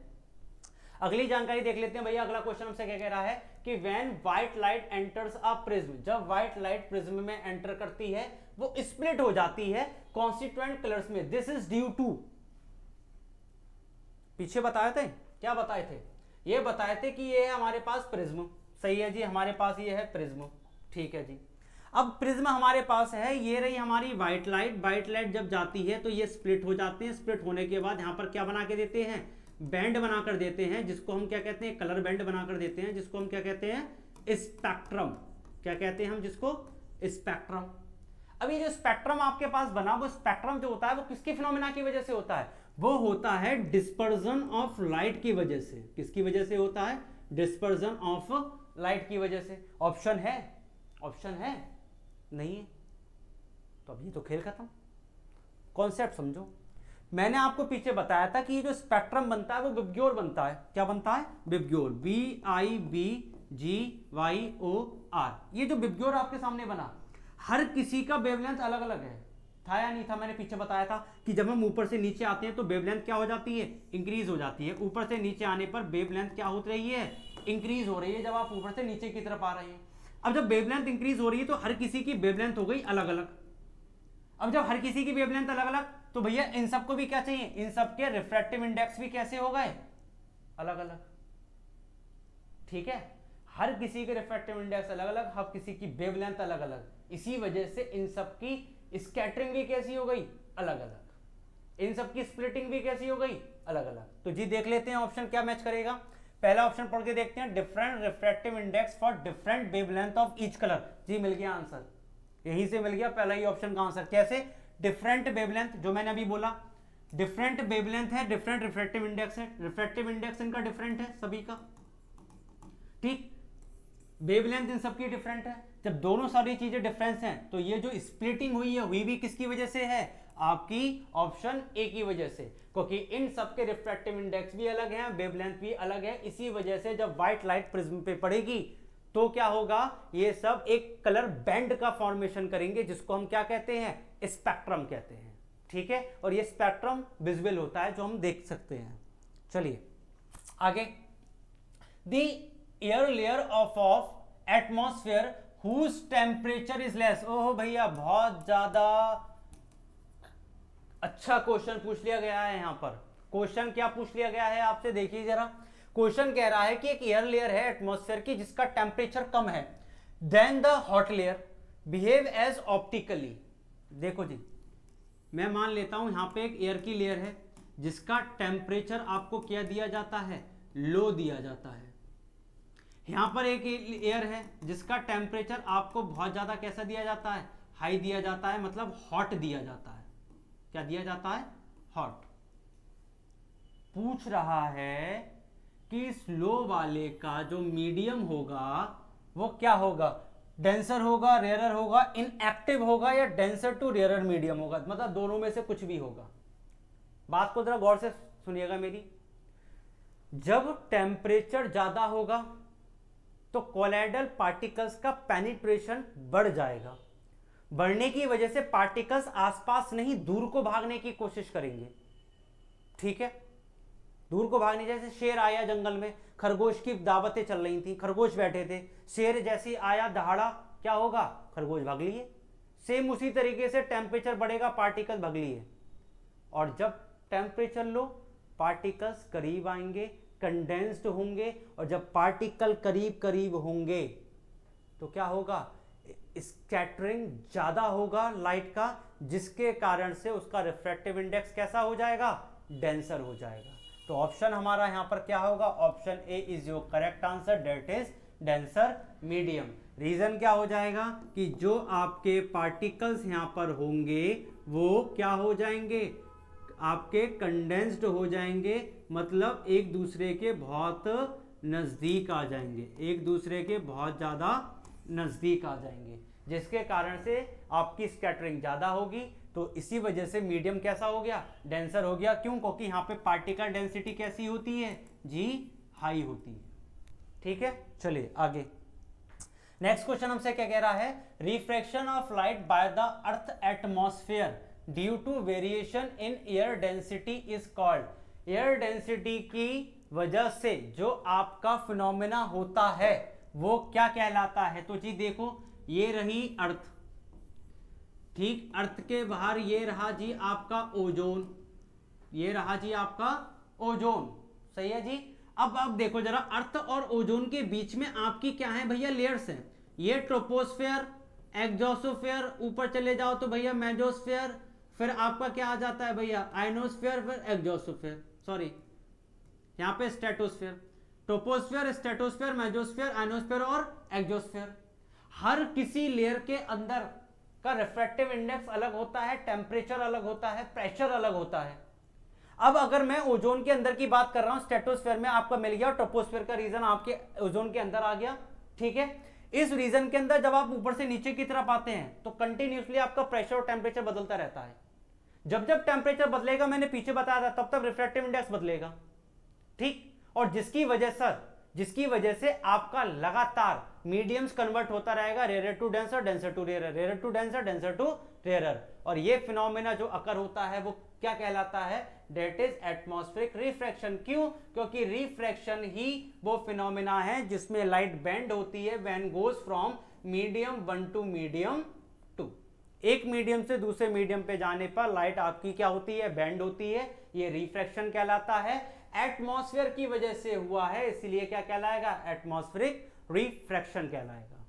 अगली जानकारी देख लेते हैं भैया। अगला क्वेश्चन हमसे क्या कह रहा है कि when white light enters a prism, जब व्हाइट लाइट प्रिज्म में एंटर करती है वो स्प्लिट हो जाती है कॉन्स्टिट्यूएंट कलर्स में। दिस इज ड्यू टू, पीछे बताए थे, क्या बताए थे? ये बताए थे कि ये है हमारे पास प्रिज्म, सही है जी, हमारे पास ये है प्रिज्म, ठीक है जी। अब प्रिज्म हमारे पास है, ये रही हमारी व्हाइट लाइट। व्हाइट लाइट जब जाती है तो ये स्प्लिट हो जाते हैं, स्प्लिट होने के बाद यहाँ पर क्या बना के देते हैं? बैंड बना कर देते हैं, जिसको हम क्या कहते हैं? कलर बैंड बना कर देते हैं, जिसको हम क्या कहते हैं? स्पेक्ट्रम। क्या कहते हैं हम जिसको? स्पेक्ट्रम। अब ये जो स्पेक्ट्रम आपके पास बना, वो स्पेक्ट्रम जो होता है वो किसकी फिनोमिना की वजह से होता है? वो होता है डिस्पर्जन ऑफ लाइट की वजह से। किसकी वजह से होता है? डिस्पर्जन ऑफ लाइट की वजह से। ऑप्शन है? ऑप्शन है? नहीं है, तो अब ये तो खेल खत्म। कॉन्सेप्ट समझो, मैंने आपको पीछे बताया था कि ये जो स्पेक्ट्रम बनता है वो विबग्योर बनता है। क्या बनता है? VIBGYOR, VIBGYOR। ये जो विबग्योर आपके सामने बना, हर किसी का वेवलेंथ अलग अलग है, था या नहीं था? मैंने पीछे बताया था कि जब हम ऊपर से नीचे आते हैं तो वेवलेंथ क्या हो जाती है? इंक्रीज हो जाती है। ऊपर से नीचे आने पर वेवलेंथ क्या हो रही है? इंक्रीज हो रही है, जब आप ऊपर से नीचे की तरफ आ रहे हैं। अब जब वेवलेंथ इंक्रीज हो रही है तो हर किसी की वेवलेंथ हो गई अलग अलग। अब जब हर किसी की वेवलेंथ अलग अलग, तो भैया इन सबको भी क्या चाहिए? इन सबके रिफ्रैक्टिव इंडेक्स भी कैसे हो गए? अलग अलग, ठीक है। हर किसी के रिफ्रैक्टिव इंडेक्स अलग अलग, हर किसी की वेवलेंथ अलग अलग। इसी वजह से इन सबकी स्कैटरिंग भी कैसी हो गई? अलग अलग। इन सबकी स्प्लिटिंग भी कैसी हो गई? अलग अलग। तो जी देख लेते हैं ऑप्शन क्या मैच करेगा। पहला ऑप्शन पढ़ के देखते हैं, different refractive index for different wavelength of each colour. जी मिल गया आंसर, यहीं से मिल गया पहला ही ऑप्शन का आंसर। कैसे? डिफरेंट वेवलेंथ, जो मैंने अभी बोला, डिफरेंट वेवलेंथ है, डिफरेंट रिफ्रैक्टिव इंडेक्स है, रिफ्रैक्टिव इंडेक्स इनका डिफरेंट है सभी का, ठीक। वेवलेंथ इन सबकी डिफरेंट है। जब दोनों सारी चीजें डिफरेंस हैं तो ये जो स्प्लिटिंग हुई है, हुई भी किसकी वजह से है? आपकी ऑप्शन ए की वजह से, क्योंकि इन सबके रिफ्रैक्टिव इंडेक्स भी अलग हैं, वेवलेंथ भी अलग है। इसी वजह से जब व्हाइट लाइट प्रिज्म पे पड़ेगी तो क्या होगा, ये सब एक कलर बैंड का फॉर्मेशन करेंगे, जिसको हम क्या कहते हैं, स्पेक्ट्रम कहते हैं। ठीक है, और ये स्पेक्ट्रम विजुअल होता है जो हम देख सकते हैं। चलिए आगे, the air layer of atmosphere whose temperature is less. ओहो भैया, बहुत ज्यादा अच्छा क्वेश्चन पूछ लिया गया है। यहां पर क्वेश्चन क्या पूछ लिया गया है आपसे, देखिए जरा। क्वेश्चन कह रहा है कि एक एयर लेयर है एटमॉस्फेयर की जिसका टेम्परेचर कम है then the hot layer, behave as optically. देखो जी, मैं मान लेता हूं यहां पे एक एयर की लेयर है जिसका टेम्परेचर आपको क्या दिया जाता है, लो दिया जाता है। यहां पर एक एयर है जिसका टेम्परेचर आपको बहुत ज्यादा कैसा दिया जाता है, हाई दिया जाता है, मतलब हॉट दिया जाता है। क्या दिया जाता है, हॉट। पूछ रहा है कि स्लो वाले का जो मीडियम होगा वो क्या होगा, डेंसर होगा, रेयरर होगा, इनएक्टिव होगा, या डेंसर टू रेयरर मीडियम होगा, मतलब दोनों में से कुछ भी होगा। बात को जरा गौर से सुनिएगा मेरी। जब टेम्परेचर ज्यादा होगा तो कोलाइडल पार्टिकल्स का पेनिट्रेशन बढ़ जाएगा। बढ़ने की वजह से पार्टिकल्स आसपास नहीं, दूर को भागने की कोशिश करेंगे। ठीक है, दूर को भागने, जैसे शेर आया जंगल में, खरगोश की दावतें चल रही थी, खरगोश बैठे थे, शेर जैसे आया दहाड़ा, क्या होगा, खरगोश भाग लिए। सेम उसी तरीके से टेम्परेचर बढ़ेगा, पार्टिकल भाग लिए। और जब टेम्परेचर लो, पार्टिकल्स करीब आएंगे, कंडेंस्ड होंगे, और जब पार्टिकल करीब करीब होंगे तो क्या होगा, स्कैटरिंग ज्यादा होगा लाइट का, जिसके कारण से उसका रिफ्रैक्टिव इंडेक्स कैसा हो जाएगा, डेंसर हो जाएगा। तो ऑप्शन हमारा यहां पर क्या होगा, option A is your correct answer, that is denser medium. Reason क्या हो जाएगा कि जो आपके पार्टिकल्स यहां पर होंगे वो क्या हो जाएंगे, आपके कंडेंस्ड हो जाएंगे, मतलब एक दूसरे के बहुत नजदीक आ जाएंगे, एक दूसरे के बहुत ज्यादा नजदीक आ जाएंगे, जिसके कारण से आपकी स्कैटरिंग ज्यादा होगी। तो इसी वजह से मीडियम कैसा हो गया, डेंसर हो गया। क्यों, क्योंकि यहां पे पार्टिकल डेंसिटी कैसी होती है जी, हाई होती है। ठीक है, चलिए आगे। नेक्स्ट क्वेश्चन हमसे क्या कह रहा है, refraction of light by the earth atmosphere due to variation in air density is called. Air density की वजह से जो आपका फिनोमेना होता है वो क्या कहलाता है। तो जी देखो, ये रही अर्थ, ठीक, अर्थ के बाहर ये रहा जी आपका ओजोन, ये रहा जी आपका ओजोन, सही है जी। अब आप देखो जरा, अर्थ और ओजोन के बीच में आपकी क्या है भैया, लेयर्स हैं। ये ट्रोपोस्फेयर, एक्सोस्फेयर, ऊपर चले जाओ तो भैया मेसोस्फेयर, फिर आपका क्या आ जाता है भैया, आयनोस्फेयर, फिर एक्सोस्फेयर, सॉरी यहाँ पे stratosphere, troposphere, stratosphere, mesosphere, ionosphere और एक्सोस्फेयर। हर किसी लेयर के अंदर का रिफ्रैक्टिव इंडेक्स अलग होता है, टेम्परेचर अलग होता है, प्रेशर अलग होता है। अब अगर मैं ओजोन के अंदर की बात कर रहा हूं, स्ट्रेटोस्फेयर में आपका मिल गया, ट्रोपोस्फेयर का रीजन आपके ओजोन के अंदर आ गया। ठीक है, इस रीजन के अंदर जब आप ऊपर से नीचे की तरफ आते हैं तो कंटिन्यूसली आपका प्रेशर और टेम्परेचर बदलता रहता है। जब जब टेम्परेचर बदलेगा, मैंने पीछे बताया था, तब तब रिफ्रैक्टिव इंडेक्स बदलेगा। ठीक, और जिसकी वजह से आपका लगातार मीडियम्स कन्वर्ट होता रहेगा, rare to denser, denser to rare, rare to denser, denser to rare. और ये फिनोमेना जो अकर होता है वो क्या कहलाता है, डेट इज एटमॉस्फेरिक रिफ्रैक्शन। क्यों, क्योंकि रिफ्रैक्शन ही वो फिनोमेना है जिसमें लाइट बेंड होती है when goes from medium 1 to medium 2। एक मीडियम से दूसरे मीडियम पे जाने पर लाइट आपकी क्या होती है, बेंड होती है, ये रिफ्रैक्शन कहलाता है। एटमॉस्फेयर की वजह से हुआ है, इसलिए क्या कहलाएगा, एटमॉस्फेरिक रिफ्रैक्शन कहलाएगा।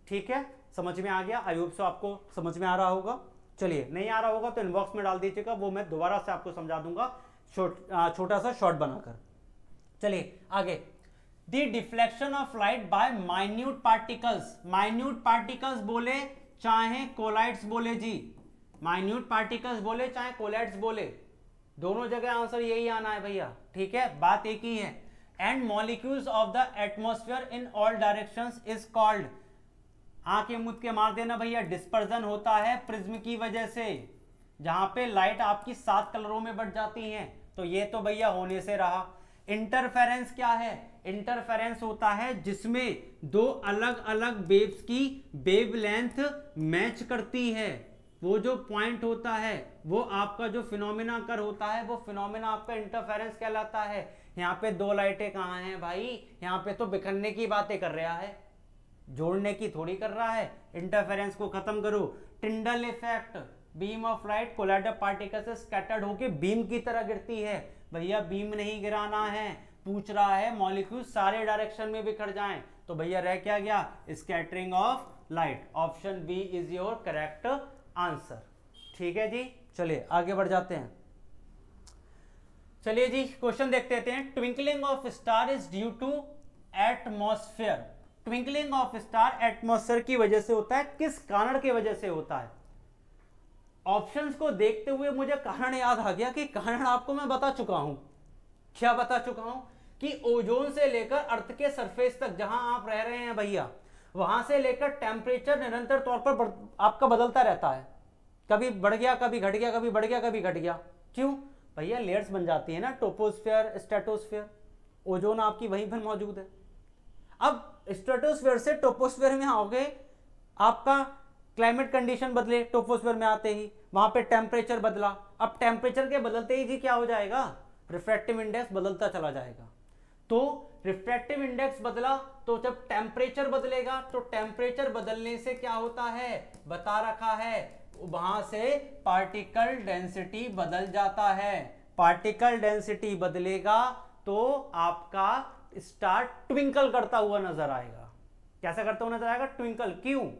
ठीक है, समझ में आ गया, आई होप सो आपको समझ में आ रहा होगा। चलिए, नहीं आ रहा होगा तो इनबॉक्स में डाल दीजिएगा, वो मैं दोबारा से आपको समझा दूंगा छोटा सा शॉर्ट बनाकर। चलिए आगे, the deflection of light bye minute particles. Minute particles बोले चाहे कोलाइड्स बोले जी, माइन्यूट पार्टिकल्स बोले चाहे कोलाइड्स बोले, दोनों जगह आंसर यही आना है भैया। ठीक है, बात एक ही है। And molecules of the atmosphere in all directions is called. आंखें मुद के मार देना भैया, डिस्पर्जन होता है प्रिज्म की वजह से। जहां पे लाइट आपकी 7 कलरों में बट जाती है, तो ये तो भैया होने से रहा। इंटरफेरेंस क्या है? इंटरफेरेंस होता है जिसमें दो अलग अलग वेव्स की वेवलेंथ मैच करती है। वो जो पॉइंट होता है वो आपका जो फिनोमेना कर होता है, वो फिनोमेना आपका इंटरफेरेंस कहलाता है। यहाँ पे दो लाइटें कहाँ हैं भाई? यहाँ पे तो बिखरने की बातें कर रहा है, जोड़ने की थोड़ी कर रहा है। इंटरफेरेंस को खत्म करो। Tyndall effect, beam of light collider particle से स्कैटर्ड होकर बीम की तरह गिरती है। भैया बीम नहीं गिराना है, पूछ रहा है मॉलिक्यूल सारे डायरेक्शन में बिखर जाएं, तो भैया रह क्या गया? Scattering of light. Option B is your correct answer. ठीक है जी, चलिए आगे बढ़ जाते हैं। चलिए जी क्वेश्चन देखते हैं। Twinkling of star is due to atmosphere. Twinkling of star atmosphere की वजह से होता है, किस कारण की वजह से होता है? ऑप्शंस को देखते हुए मुझे कारण याद आ गया कि कारण आपको मैं बता चुका हूं। क्या बता चुका हूं? कि ओजोन से लेकर अर्थ के सरफेस तक जहां आप रह रहे हैं भैया, वहां से लेकर टेम्परेचर निरंतर तौर पर आपका बदलता रहता है। कभी बढ़ गया, कभी घट गया, कभी बढ़ गया, कभी घट गया। क्यों भैया? लेयर्स बन जाती है ना, टोपोस्फेयर, स्ट्रेटोस्फेयर। ओजोन आपकी वहीं पर मौजूद है। अब स्ट्रेटोस्फेयर से टोपोस्फेयर में आओगे, आपका क्लाइमेट कंडीशन बदले, टोपोस्फेयर में आते ही वहां पे टेम्परेचर बदला। अब टेम्परेचर के बदलते ही जी क्या हो जाएगा? रिफ्रैक्टिव इंडेक्स बदलता चला जाएगा। तो रिफ्रैक्टिव इंडेक्स बदला तो जब टेम्परेचर बदलेगा, तो टेम्परेचर बदलने से क्या होता है? बता रखा है, वहां से पार्टिकल डेंसिटी बदल जाता है। पार्टिकल डेंसिटी बदलेगा तो आपका स्टार ट्विंकल करता हुआ नजर आएगा। कैसा करता हुआ नजर आएगा? ट्विंकल। क्यों?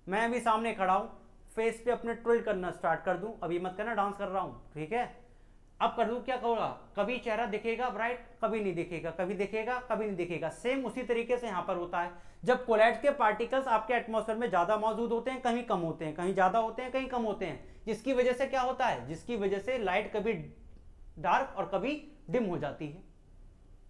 मैं अभी सामने खड़ा हूं, फेस पे अपने ट्विल करना स्टार्ट कर दूं, अभी मत करना डांस कर रहा हूं, ठीक है? अब कर दूं, क्या होगा? कभी चेहरा दिखेगा ब्राइट, कभी नहीं दिखेगा, कभी दिखेगा, कभी नहीं दिखेगा। सेम उसी तरीके से यहां पर होता है। जब कोलाइड्स के पार्टिकल्स आपके एटमॉस्फेयर में ज्यादा मौजूद होते हैं, कहीं कम होते हैं, कहीं ज्यादा होते हैं, कहीं कम होते हैं, जिसकी वजह से क्या होता है? जिसकी वजह से लाइट कभी डार्क और कभी डिम हो जाती है,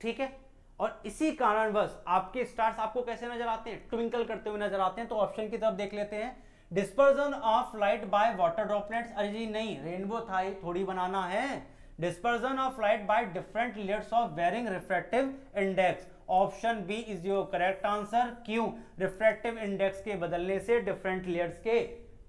ठीक है? और इसी कारणवश आपके स्टार्स आपको कैसे नजर आते हैं? ट्विंकल करते हुए नजर आते हैं। तो ऑप्शन की तरफ देख लेते हैं। Dispersion of light by water droplets. अरे जी नहीं, रेनबो था थोड़ी बनाना है। Dispersion of light by different layers of varying refractive index. Option B is your correct answer. क्यों? रिफ्रैक्टिव इंडेक्स के बदलने से डिफरेंट लेयर्स के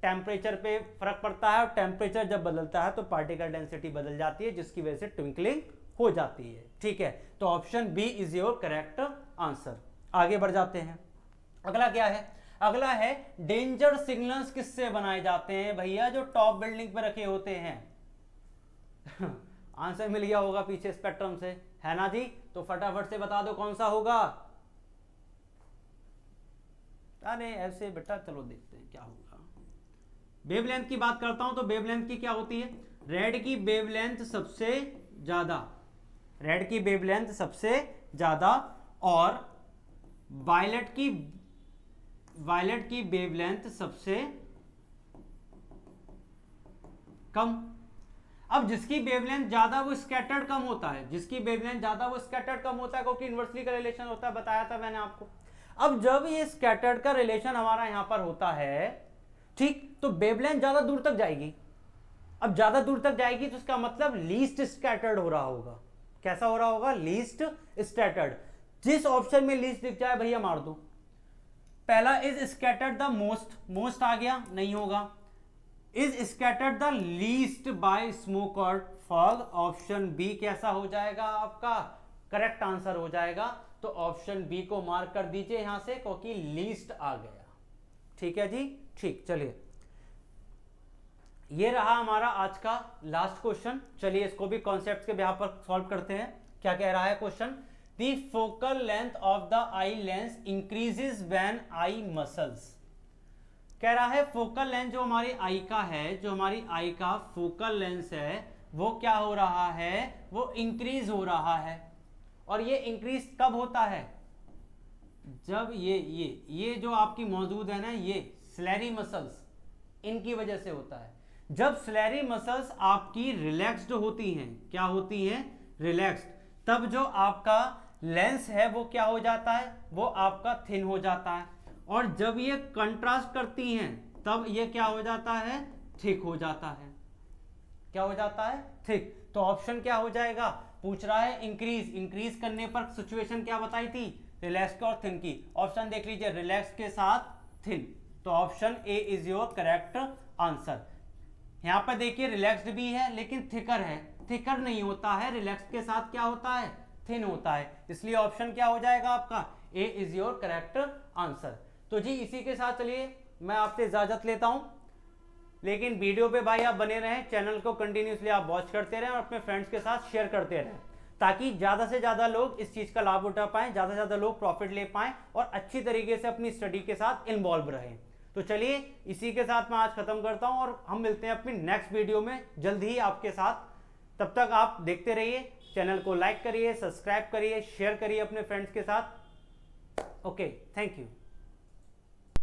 टेम्परेचर पे फर्क पड़ता है, और टेम्परेचर जब बदलता है तो पार्टिकल डेंसिटी बदल जाती है, जिसकी वजह से ट्विंकलिंग हो जाती है। ठीक है, तो option B is your correct answer. आगे बढ़ जाते हैं। अगला क्या है? अगला है डेंजर सिग्नल्स किससे बनाए जाते हैं भैया? जो टॉप बिल्डिंग पे रखे होते हैं। आंसर मिल गया होगा पीछे स्पेक्ट्रम से, है ना जी? तो फटाफट से बता दो कौन सा होगा। अरे ऐसे बेटा, चलो देखते हैं क्या होगा। वेवलेंथ की बात करता हूं तो वेवलेंथ की क्या होती है? रेड की वेवलेंथ सबसे ज्यादा, रेड की वेवलेंथ सबसे ज्यादा, और वायलेट की वेवलेंथ सबसे कम। अब जिसकी वेवलेंथ ज्यादा वो स्कैटर्ड कम होता है, जिसकी वेवलेंथ ज्यादा वो स्कैटर्ड कम होता है, क्योंकि इन्वर्सली का रिलेशन होता है, बताया था मैंने आपको। अब जब ये स्कैटर्ड का रिलेशन हमारा यहां पर होता है, ठीक, तो वेवलेंथ ज्यादा दूर तक जाएगी। अब ज्यादा दूर तक जाएगी तो इसका मतलब लीस्ट स्कैटर्ड हो रहा होगा। कैसा हो रहा होगा? Least scattered. जिस ऑप्शन में लीस्ट दिख जाए भैया मार दो। पहला is scattered the most, most आ गया, नहीं होगा। Is scattered the least by smoke और फॉग। ऑप्शन बी कैसा हो जाएगा? आपका करेक्ट आंसर हो जाएगा। तो ऑप्शन बी को मार्क कर दीजिए यहां से, क्योंकि लीस्ट आ गया। ठीक है जी, ठीक। चलिए, ये रहा हमारा आज का लास्ट क्वेश्चन। चलिए इसको भी कॉन्सेप्ट के बिहाफ पर सॉल्व करते हैं। क्या कह रहा है question? The focal length of the eye lens increases when eye muscles. कह रहा है फोकल लेंथ जो हमारी आई का है, जो हमारी आई का फोकल लेंस है, वो क्या हो रहा है? वो इंक्रीज हो रहा है। और ये इंक्रीज कब होता है? जब ये जो आपकी मौजूद है ना, ये स्लेरी मसल्स, इनकी वजह से होता है। जब स्लेरी मसल्स आपकी रिलैक्स्ड होती हैं, क्या होती हैं? रिलैक्स्ड, तब जो आपका लेंस है वो क्या हो जाता है? वो आपका थिन हो जाता है। और जब ये कंट्रास्ट करती हैं, तब ये क्या हो जाता है? थिक हो जाता है। क्या हो जाता है, थिक। तो ऑप्शन क्या हो जाएगा, पूछ रहा है इंक्रीज, इंक्रीज करने पर सिचुएशन क्या बताई थी, रिलैक्स की और थिन की। ऑप्शन देख लीजिए, रिलैक्स के साथ थिन, तो option A is your correct answer. यहां पर देखिए रिलैक्स्ड भी है लेकिन थिकर है, थिकर नहीं होता है, रिलैक्स के साथ क्या होता है, थिन होता है, इसलिए ऑप्शन क्या हो जाएगा आपका, ए इज योर करेक्ट आंसर। तो जी इसी के साथ चलिए मैं आपसे इजाजत लेता हूं, लेकिन वीडियो पे भाई आप बने रहें, चैनल को कंटिन्यूसली आप वॉच करते रहें और अपने फ्रेंड्स के साथ शेयर करते रहें, ताकि ज़्यादा से ज़्यादा लोग इस चीज़ का लाभ उठा पाएं, ज़्यादा से ज़्यादा लोग प्रॉफिट ले पाएं और अच्छी तरीके से अपनी स्टडी के साथ इन्वॉल्व रहें। तो चलिए इसी के साथ मैं आज खत्म करता हूं और हम मिलते हैं अपनी नेक्स्ट वीडियो में जल्द ही आपके साथ। तब तक आप देखते रहिए, चैनल को लाइक करिए, सब्सक्राइब करिए, शेयर करिए अपने फ्रेंड्स के साथ। Okay, thank you.